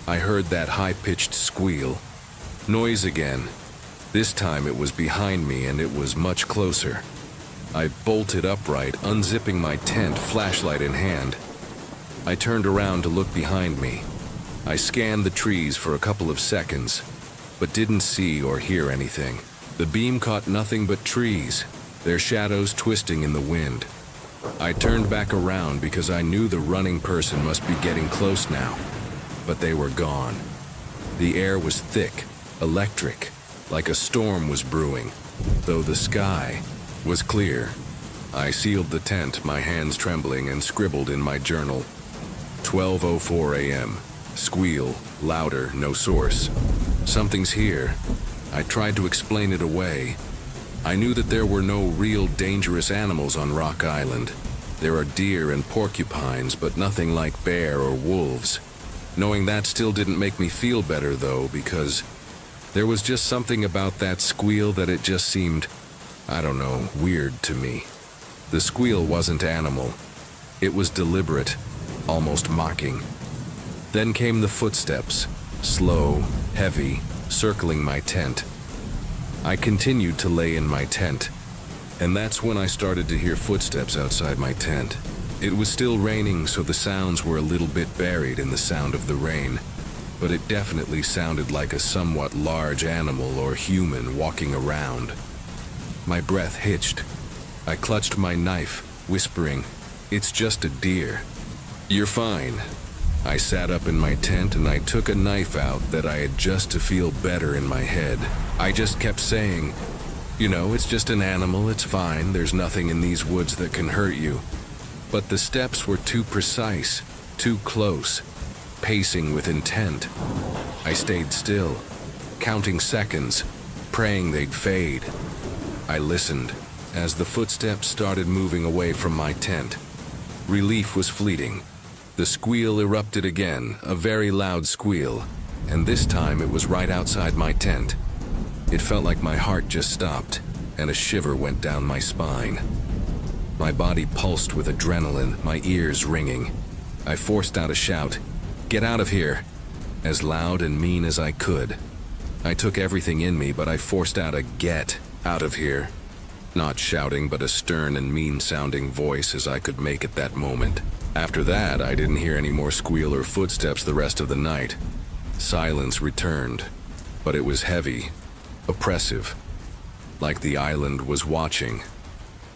I heard that high-pitched squeal. Noise again. This time it was behind me and it was much closer. I bolted upright, unzipping my tent, flashlight in hand. I turned around to look behind me. I scanned the trees for a couple of seconds, but didn't see or hear anything. The beam caught nothing but trees, their shadows twisting in the wind. I turned back around because I knew the running person must be getting close now, but they were gone. The air was thick, electric, like a storm was brewing, though the sky was clear. I sealed the tent, my hands trembling, and scribbled in my journal. 12:04 a.m. Squeal, louder, no source. Something's here. I tried to explain it away. I knew that there were no real dangerous animals on Rock Island. There are deer and porcupines, but nothing like bear or wolves. Knowing that still didn't make me feel better, though, because there was just something about that squeal that it just seemed, I don't know, weird to me. The squeal wasn't animal. It was deliberate, almost mocking. Then came the footsteps, slow, heavy, circling my tent. I continued to lay in my tent, and that's when I started to hear footsteps outside my tent. It was still raining, so the sounds were a little bit buried in the sound of the rain, but it definitely sounded like a somewhat large animal or human walking around. My breath hitched. I clutched my knife, whispering, "It's just a deer." "You're fine." I sat up in my tent and I took a knife out that I had just to feel better in my head. I just kept saying, "You know, it's just an animal, it's fine, there's nothing in these woods that can hurt you." But the steps were too precise, too close, pacing with intent. I stayed still, counting seconds, praying they'd fade. I listened as the footsteps started moving away from my tent. Relief was fleeting. The squeal erupted again, a very loud squeal, and this time it was right outside my tent. It felt like my heart just stopped, and a shiver went down my spine. My body pulsed with adrenaline, my ears ringing. I forced out a shout, "Get out of here!" as loud and mean as I could. I took everything in me, but I forced out a "Get out of here." Not shouting, but a stern and mean-sounding voice as I could make at that moment. After that, I didn't hear any more squeal or footsteps the rest of the night. Silence returned, but it was heavy, oppressive, like the island was watching,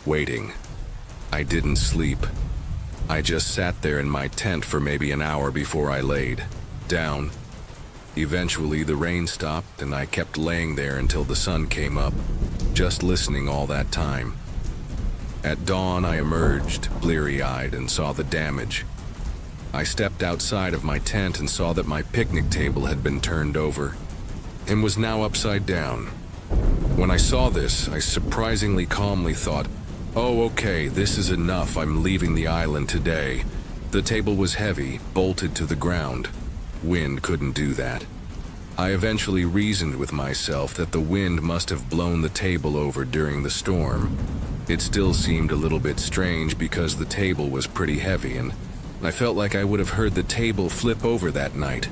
waiting. I didn't sleep. I just sat there in my tent for maybe an hour before I laid down. Eventually, the rain stopped, and I kept laying there until the sun came up, just listening all that time. At dawn, I emerged, bleary-eyed, and saw the damage. I stepped outside of my tent and saw that my picnic table had been turned over and was now upside down. When I saw this, I surprisingly calmly thought, "Oh, okay, this is enough, I'm leaving the island today." The table was heavy, bolted to the ground. Wind couldn't do that. I eventually reasoned with myself that the wind must have blown the table over during the storm. It still seemed a little bit strange because the table was pretty heavy, and I felt like I would have heard the table flip over that night.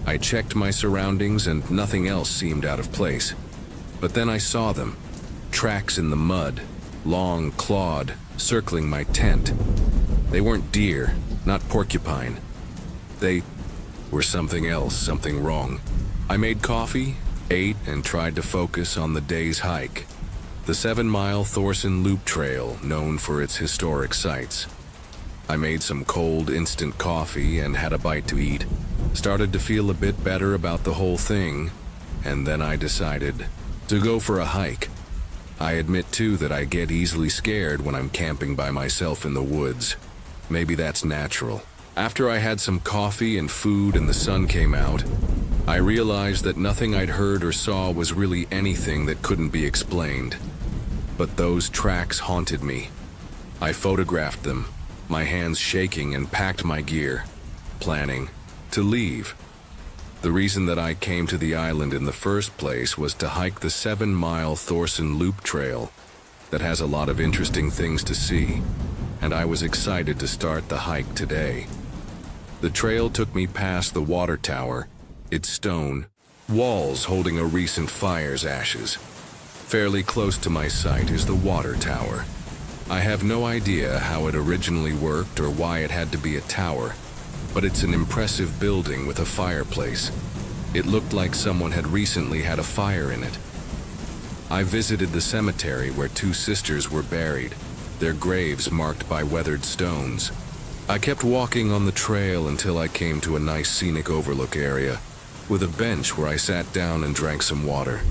I checked my surroundings and nothing else seemed out of place. But then I saw them. Tracks in the mud, long, clawed, circling my tent. They weren't deer, not porcupine. They were something else, something wrong. I made coffee, ate, and tried to focus on the day's hike. The 7-mile Thorson Loop Trail, known for its historic sites. I made some cold, instant coffee and had a bite to eat. Started to feel a bit better about the whole thing, and then I decided to go for a hike. I admit too that I get easily scared when I'm camping by myself in the woods. Maybe that's natural. After I had some coffee and food and the sun came out, I realized that nothing I'd heard or saw was really anything that couldn't be explained. But those tracks haunted me. I photographed them, my hands shaking, and packed my gear, planning to leave. The reason that I came to the island in the first place was to hike the 7-mile Thorson Loop Trail that has a lot of interesting things to see, and I was excited to start the hike today. The trail took me past the water tower, its stone walls holding a recent fire's ashes. Fairly close to my site is the water tower. I have no idea how it originally worked or why it had to be a tower, but it's an impressive building with a fireplace. It looked like someone had recently had a fire in it. I visited the cemetery where 2 sisters were buried, their graves marked by weathered stones. I kept walking on the trail until I came to a nice scenic overlook area, with a bench where I sat down and drank some water.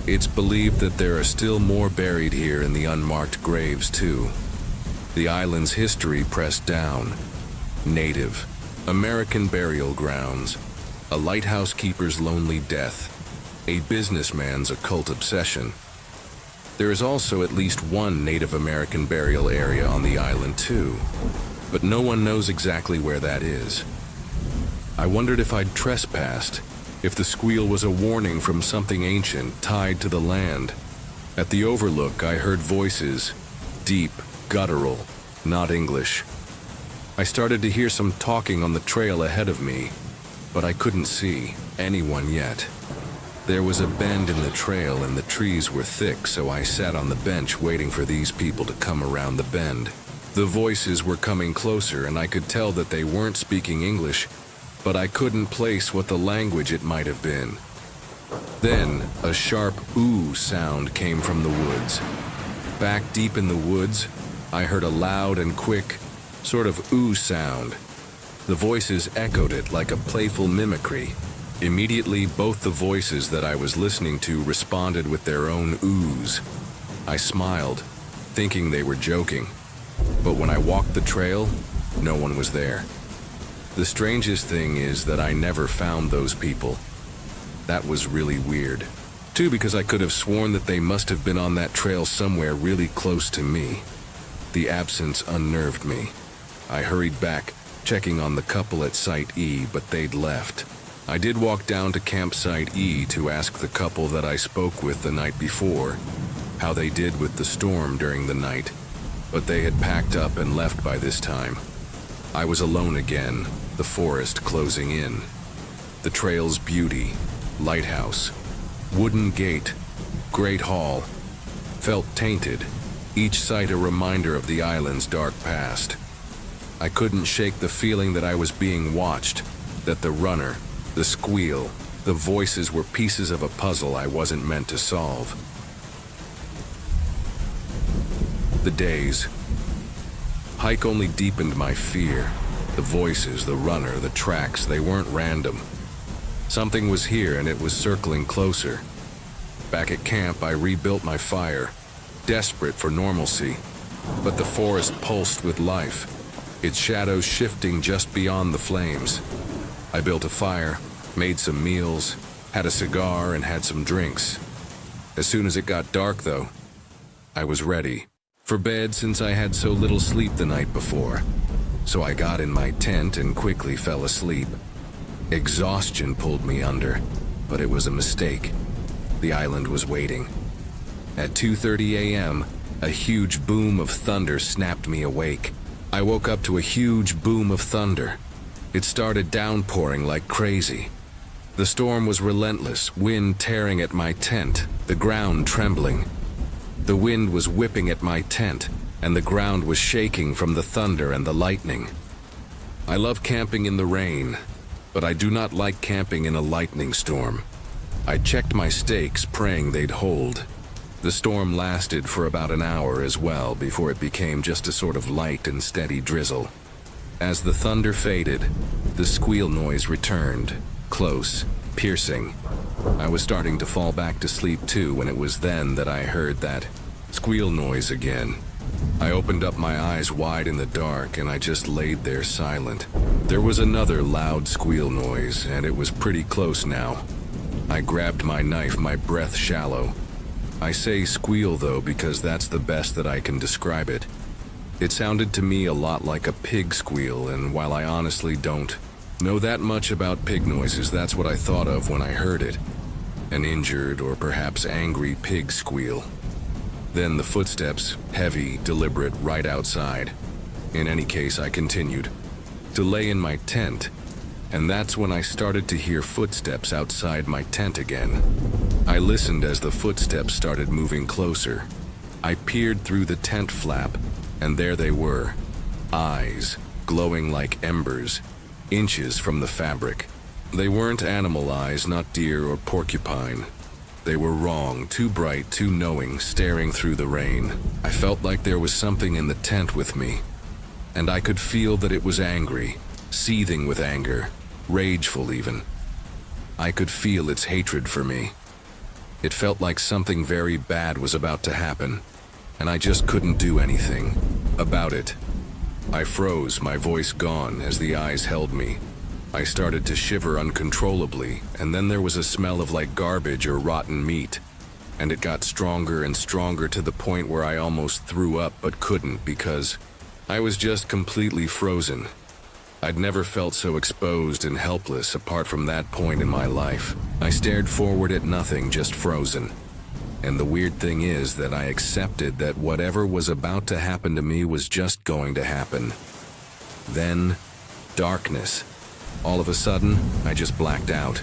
It's believed that there are still more buried here in the unmarked graves too. The island's history pressed down. Native American burial grounds, a lighthouse keeper's lonely death, a businessman's occult obsession. There is also at least one Native American burial area on the island too, but no one knows exactly where that is. I wondered if I'd trespassed, if the squeal was a warning from something ancient tied to the land. At the overlook, I heard voices, deep, guttural, not English. I started to hear some talking on the trail ahead of me, but I couldn't see anyone yet. There was a bend in the trail and the trees were thick, so I sat on the bench waiting for these people to come around the bend. The voices were coming closer and I could tell that they weren't speaking English, but I couldn't place what the language it might have been. Then, a sharp ooh sound came from the woods. Back deep in the woods, I heard a loud and quick, sort of ooh sound. The voices echoed it like a playful mimicry. Immediately, both the voices that I was listening to responded with their own oohs. I smiled, thinking they were joking. But when I walked the trail, no one was there. The strangest thing is that I never found those people. That was really weird. Too, because I could have sworn that they must have been on that trail somewhere really close to me. The absence unnerved me. I hurried back, checking on the couple at Site E, but they'd left. I did walk down to Campsite E to ask the couple that I spoke with the night before how they did with the storm during the night, but they had packed up and left by this time. I was alone again, the forest closing in. The trail's beauty, lighthouse, wooden gate, great hall, felt tainted, each site a reminder of the island's dark past. I couldn't shake the feeling that I was being watched, that the runner, the squeal, The voices were pieces of a puzzle I wasn't meant to solve. The days. Hike only deepened my fear. The voices, the runner, the tracks, they weren't random. Something was here and it was circling closer. Back at camp, I rebuilt my fire, desperate for normalcy. But the forest pulsed with life, its shadows shifting just beyond the flames. I built a fire, made some meals, had a cigar, and had some drinks. As soon as it got dark, though, I was ready for bed since I had so little sleep the night before. So I got in my tent and quickly fell asleep. Exhaustion pulled me under, but it was a mistake. The island was waiting. At 2:30 a.m., a huge boom of thunder snapped me awake. I woke up to a huge boom of thunder. It started downpouring like crazy. The storm was relentless, wind tearing at my tent, the ground trembling. The wind was whipping at my tent, and the ground was shaking from the thunder and the lightning. I love camping in the rain, but I do not like camping in a lightning storm. I checked my stakes, praying they'd hold. The storm lasted for about an hour as well before it became just a sort of light and steady drizzle. As the thunder faded, the squeal noise returned, close, piercing. I was starting to fall back to sleep too when it was then that I heard that squeal noise again. I opened up my eyes wide in the dark and I just laid there silent. There was another loud squeal noise and it was pretty close now. I grabbed my knife, my breath shallow. I say squeal though because that's the best that I can describe it. It sounded to me a lot like a pig squeal, and while I honestly don't know that much about pig noises, that's what I thought of when I heard it. An injured or perhaps angry pig squeal. Then the footsteps, heavy, deliberate, right outside. In any case, I continued to lay in my tent, and that's when I started to hear footsteps outside my tent again. I listened as the footsteps started moving closer. I peered through the tent flap, and there they were, eyes glowing like embers, inches from the fabric. They weren't animal eyes, not deer or porcupine. They were wrong, too bright, too knowing, staring through the rain. I felt like there was something in the tent with me, and I could feel that it was angry, seething with anger, rageful even. I could feel its hatred for me. It felt like something very bad was about to happen, and I just couldn't do anything about it. I froze, my voice gone, as the eyes held me. I started to shiver uncontrollably, and then there was a smell of like garbage or rotten meat, and it got stronger and stronger to the point where I almost threw up but couldn't because I was just completely frozen. I'd never felt so exposed and helpless apart from that point in my life. I stared forward at nothing, just frozen. And the weird thing is that I accepted that whatever was about to happen to me was just going to happen. Then, darkness. All of a sudden, I just blacked out.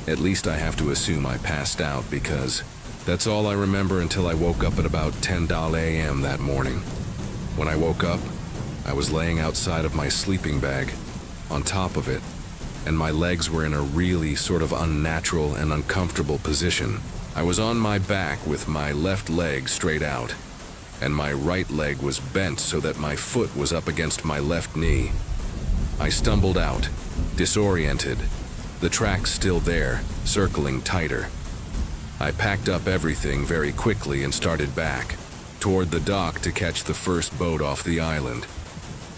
At least I have to assume I passed out because that's all I remember until I woke up at about 10 a.m. that morning. When I woke up, I was laying outside of my sleeping bag, on top of it, and my legs were in a really sort of unnatural and uncomfortable position. I was on my back with my left leg straight out, and my right leg was bent so that my foot was up against my left knee. I stumbled out, disoriented, the tracks still there, circling tighter. I packed up everything very quickly and started back, toward the dock to catch the first boat off the island.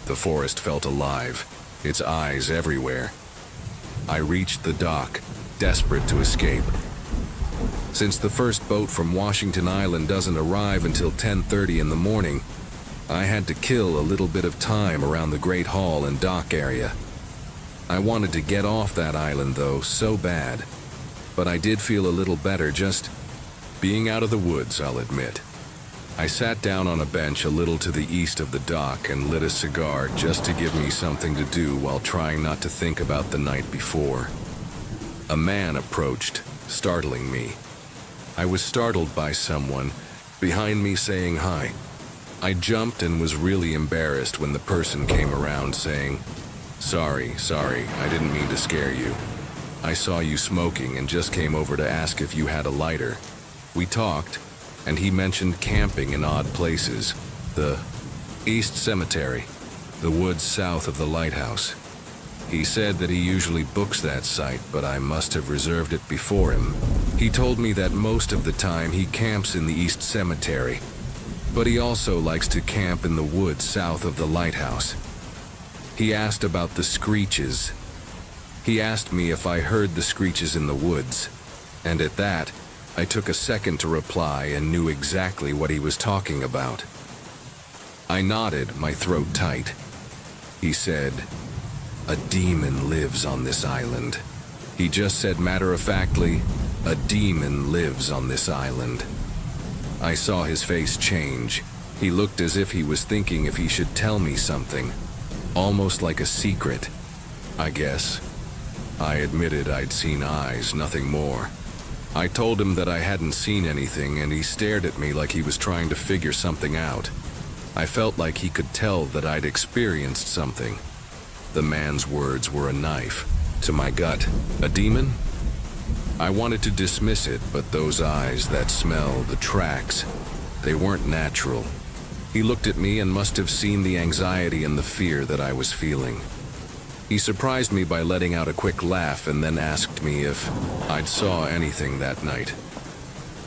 The forest felt alive, its eyes everywhere. I reached the dock, desperate to escape. Since the first boat from Washington Island doesn't arrive until 10:30 in the morning, I had to kill a little bit of time around the Great Hall and dock area. I wanted to get off that island though, so bad. But I did feel a little better just being out of the woods, I'll admit. I sat down on a bench a little to the east of the dock and lit a cigar just to give me something to do while trying not to think about the night before. A man approached, startling me. I was startled by someone behind me saying hi. I jumped and was really embarrassed when the person came around saying, Sorry, I didn't mean to scare you." I saw you smoking and just came over to ask if you had a lighter. We talked, and he mentioned camping in odd places. The East Cemetery, the woods south of the Lighthouse. He said that he usually books that site, but I must have reserved it before him. He told me that most of the time he camps in the East Cemetery, but he also likes to camp in the woods south of the Lighthouse. He asked about the screeches. He asked me if I heard the screeches in the woods, and at that, I took a second to reply and knew exactly what he was talking about. I nodded, my throat tight. He said, "A demon lives on this island." He just said matter-of-factly, "A demon lives on this island." I saw his face change. He looked as if he was thinking if he should tell me something, almost like a secret, I guess. I admitted I'd seen eyes, nothing more. I told him that I hadn't seen anything, and he stared at me like he was trying to figure something out. I felt like he could tell that I'd experienced something. The man's words were a knife to my gut. A demon? I wanted to dismiss it, but those eyes, that smell, the tracks, they weren't natural. He looked at me and must have seen the anxiety and the fear that I was feeling. He surprised me by letting out a quick laugh and then asked me if I'd saw anything that night.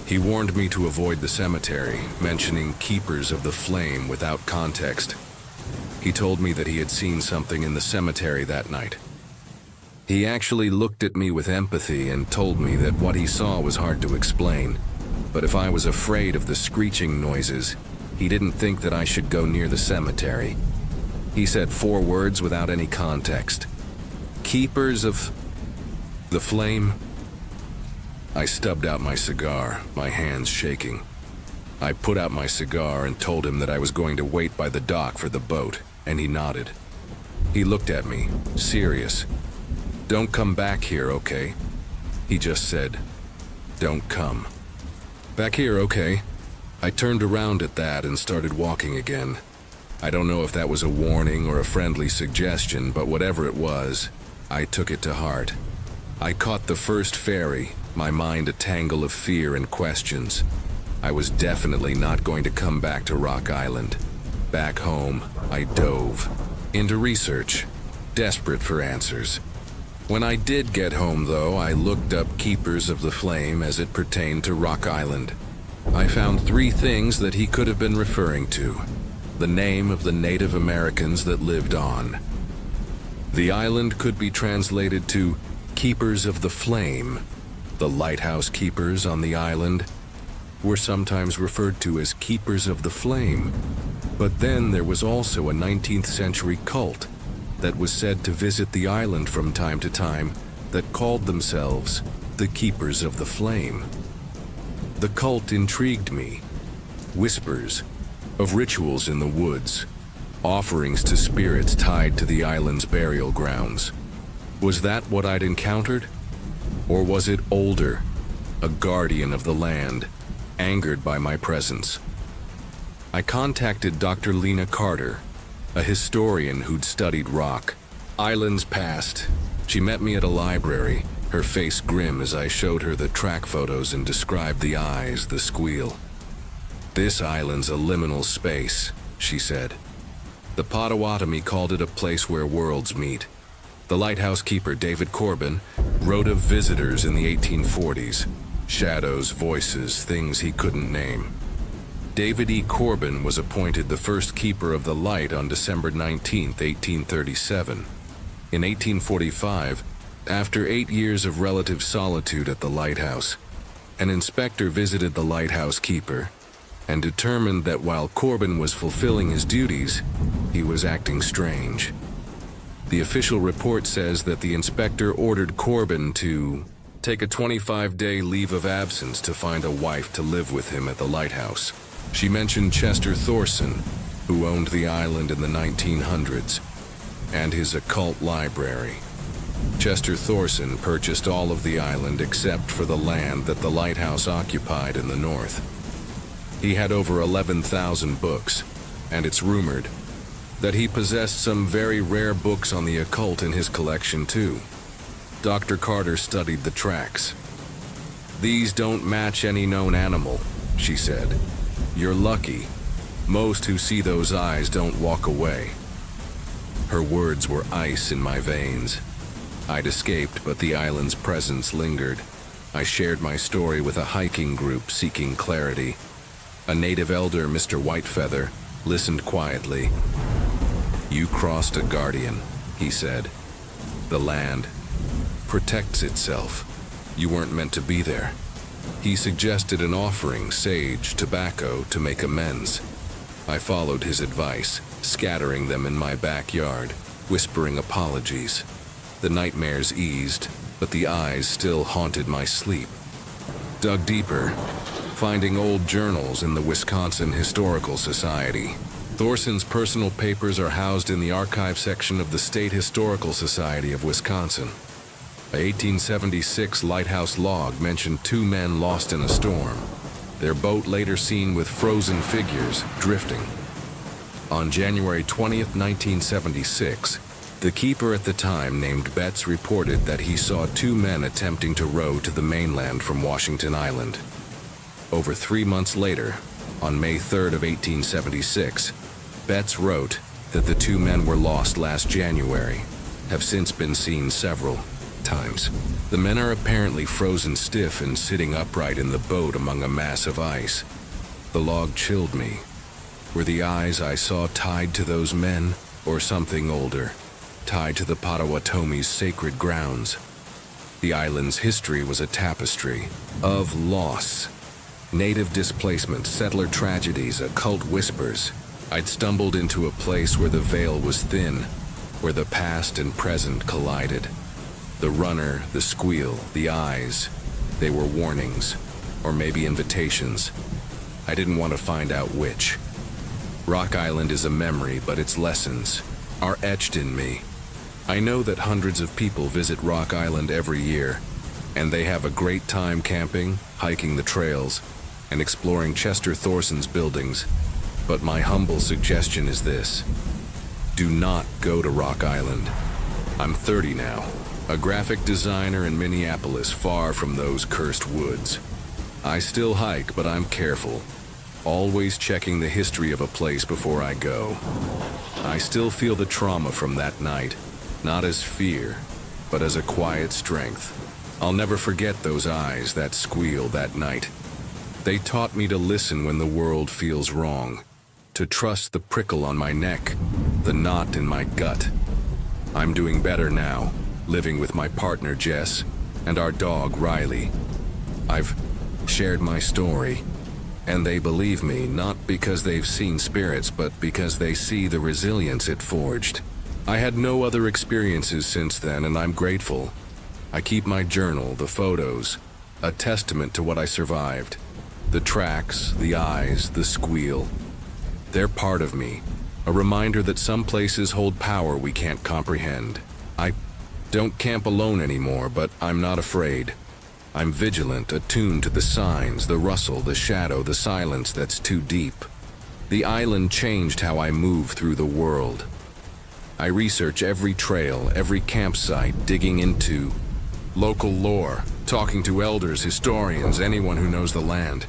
He warned me to avoid the cemetery, mentioning keepers of the flame without context. He told me that he had seen something in the cemetery that night. He actually looked at me with empathy and told me that what he saw was hard to explain, but if I was afraid of the screeching noises, he didn't think that I should go near the cemetery. He said 4 words without any context. Keepers of the flame? I stubbed out my cigar, my hands shaking. I put out my cigar and told him that I was going to wait by the dock for the boat, and he nodded. He looked at me, serious. "Don't come back here, okay?" He just said, "Don't come." "Back here, okay?" I turned around at that and started walking again. I don't know if that was a warning or a friendly suggestion, but whatever it was, I took it to heart. I caught the first ferry, my mind a tangle of fear and questions. I was definitely not going to come back to Rock Island. Back home, I dove into research, desperate for answers. When I did get home, though, I looked up Keepers of the Flame as it pertained to Rock Island. I found 3 things that he could have been referring to. The name of the Native Americans that lived on. The island could be translated to Keepers of the Flame. The lighthouse keepers on the island were sometimes referred to as Keepers of the Flame. But then there was also a 19th century cult that was said to visit the island from time to time that called themselves the Keepers of the Flame. The cult intrigued me. Whispers of rituals in the woods, offerings to spirits tied to the island's burial grounds. Was that what I'd encountered? Or was it older, a guardian of the land, angered by my presence? I contacted Dr. Lena Carter, a historian who'd studied rock, islands past. She met me at a library, her face grim as I showed her the track photos and described the eyes, the squeal. "This island's a liminal space," she said. The Potawatomi called it a place where worlds meet. The lighthouse keeper, David Corbin, wrote of visitors in the 1840s. Shadows, voices, things he couldn't name. David E. Corbin was appointed the first keeper of the light on December 19, 1837. In 1845, after 8 years of relative solitude at the lighthouse, an inspector visited the lighthouse keeper and determined that while Corbin was fulfilling his duties, he was acting strange. The official report says that the inspector ordered Corbin to take a 25-day leave of absence to find a wife to live with him at the lighthouse. She mentioned Chester Thorson, who owned the island in the 1900s, and his occult library. Chester Thorson purchased all of the island except for the land that the lighthouse occupied in the north. He had over 11,000 books, and it's rumored that he possessed some very rare books on the occult in his collection too. Dr. Carter studied the tracks. "These don't match any known animal," she said. "You're lucky. Most who see those eyes don't walk away." Her words were ice in my veins. I'd escaped, but the island's presence lingered. I shared my story with a hiking group seeking clarity. A native elder, Mr. Whitefeather, listened quietly. "You crossed a guardian," he said. "The land protects itself. You weren't meant to be there." He suggested an offering, sage, tobacco, to make amends. I followed his advice, scattering them in my backyard, whispering apologies. The nightmares eased, but the eyes still haunted my sleep. Dug deeper, finding old journals in the Wisconsin Historical Society. Thorson's personal papers are housed in the archive section of the State Historical Society of Wisconsin. A 1876 Lighthouse log mentioned 2 men lost in a storm. Their boat later seen with frozen figures drifting. On January 20th, 1976, the keeper at the time, named Betts, reported that he saw 2 men attempting to row to the mainland from Washington Island. Over 3 months later, on May 3rd of 1876, Betts wrote that the 2 men were lost last January, have since been seen several times. The men are apparently frozen stiff and sitting upright in the boat among a mass of ice. The log chilled me. Were the eyes I saw tied to those men, or something older, tied to the Potawatomi's sacred grounds? The island's history was a tapestry of loss. Native displacement, settler tragedies, occult whispers. I'd stumbled into a place where the veil was thin, where the past and present collided. The runner, the squeal, the eyes, they were warnings, or maybe invitations. I didn't want to find out which. Rock Island is a memory, but its lessons are etched in me. I know that hundreds of people visit Rock Island every year, and they have a great time camping, hiking the trails, and exploring Chester Thorson's buildings. But my humble suggestion is this: do not go to Rock Island. I'm 30 now, a graphic designer in Minneapolis, far from those cursed woods. I still hike, but I'm careful, always checking the history of a place before I go. I still feel the trauma from that night, not as fear, but as a quiet strength. I'll never forget those eyes, that squeal that night. They taught me to listen when the world feels wrong, to trust the prickle on my neck, the knot in my gut. I'm doing better now, living with my partner Jess and our dog Riley. I've shared my story, and they believe me, not because they've seen spirits, but because they see the resilience it forged. I had no other experiences since then, and I'm grateful. I keep my journal, the photos, a testament to what I survived. The tracks, the eyes, the squeal. They're part of me, a reminder that some places hold power we can't comprehend. I don't camp alone anymore, but I'm not afraid. I'm vigilant, attuned to the signs, the rustle, the shadow, the silence that's too deep. The island changed how I move through the world. I research every trail, every campsite, digging into local lore, talking to elders, historians, anyone who knows the land.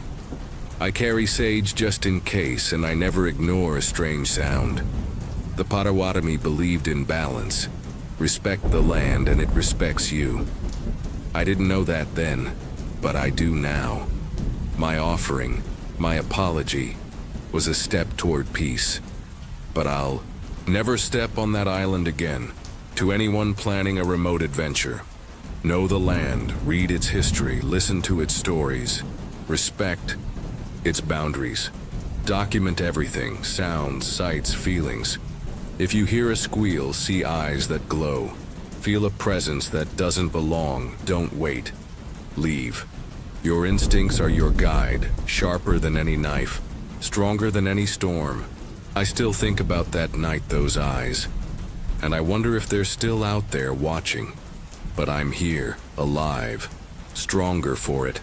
I carry sage just in case, and I never ignore a strange sound. The Potawatomi believed in balance. Respect the land and it respects you. I didn't know that then, but I do now. My offering, my apology, was a step toward peace. But I'll never step on that island again. To anyone planning a remote adventure, know the land, read its history, listen to its stories, respect its boundaries. Document everything, sounds, sights, feelings. If you hear a squeal, see eyes that glow. Feel a presence that doesn't belong, don't wait. Leave. Your instincts are your guide, sharper than any knife, stronger than any storm. I still think about that night, those eyes, and I wonder if they're still out there watching. But I'm here, alive, stronger for it.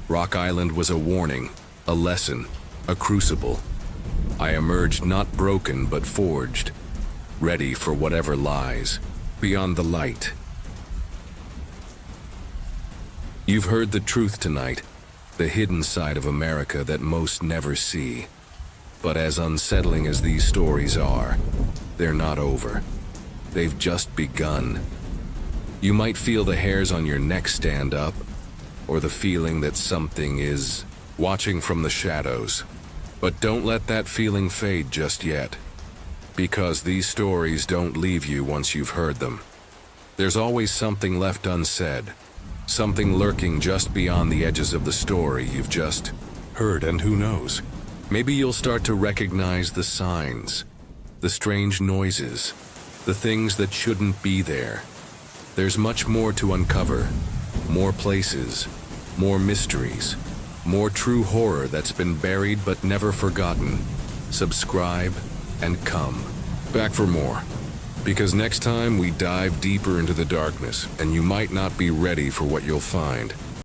Rock Island was a warning, a lesson, a crucible. I emerged not broken but forged, ready for whatever lies beyond the light. You've heard the truth tonight, the hidden side of America that most never see. But as unsettling as these stories are, they're not over. They've just begun. You might feel the hairs on your neck stand up, or the feeling that something is watching from the shadows. But don't let that feeling fade just yet, because these stories don't leave you once you've heard them. There's always something left unsaid, something lurking just beyond the edges of the story you've just heard, and who knows? Maybe you'll start to recognize the signs, the strange noises, the things that shouldn't be there. There's much more to uncover, more places, more mysteries, more true horror that's been buried but never forgotten. Subscribe and come back for more, because next time we dive deeper into the darkness, and you might not be ready for what you'll find.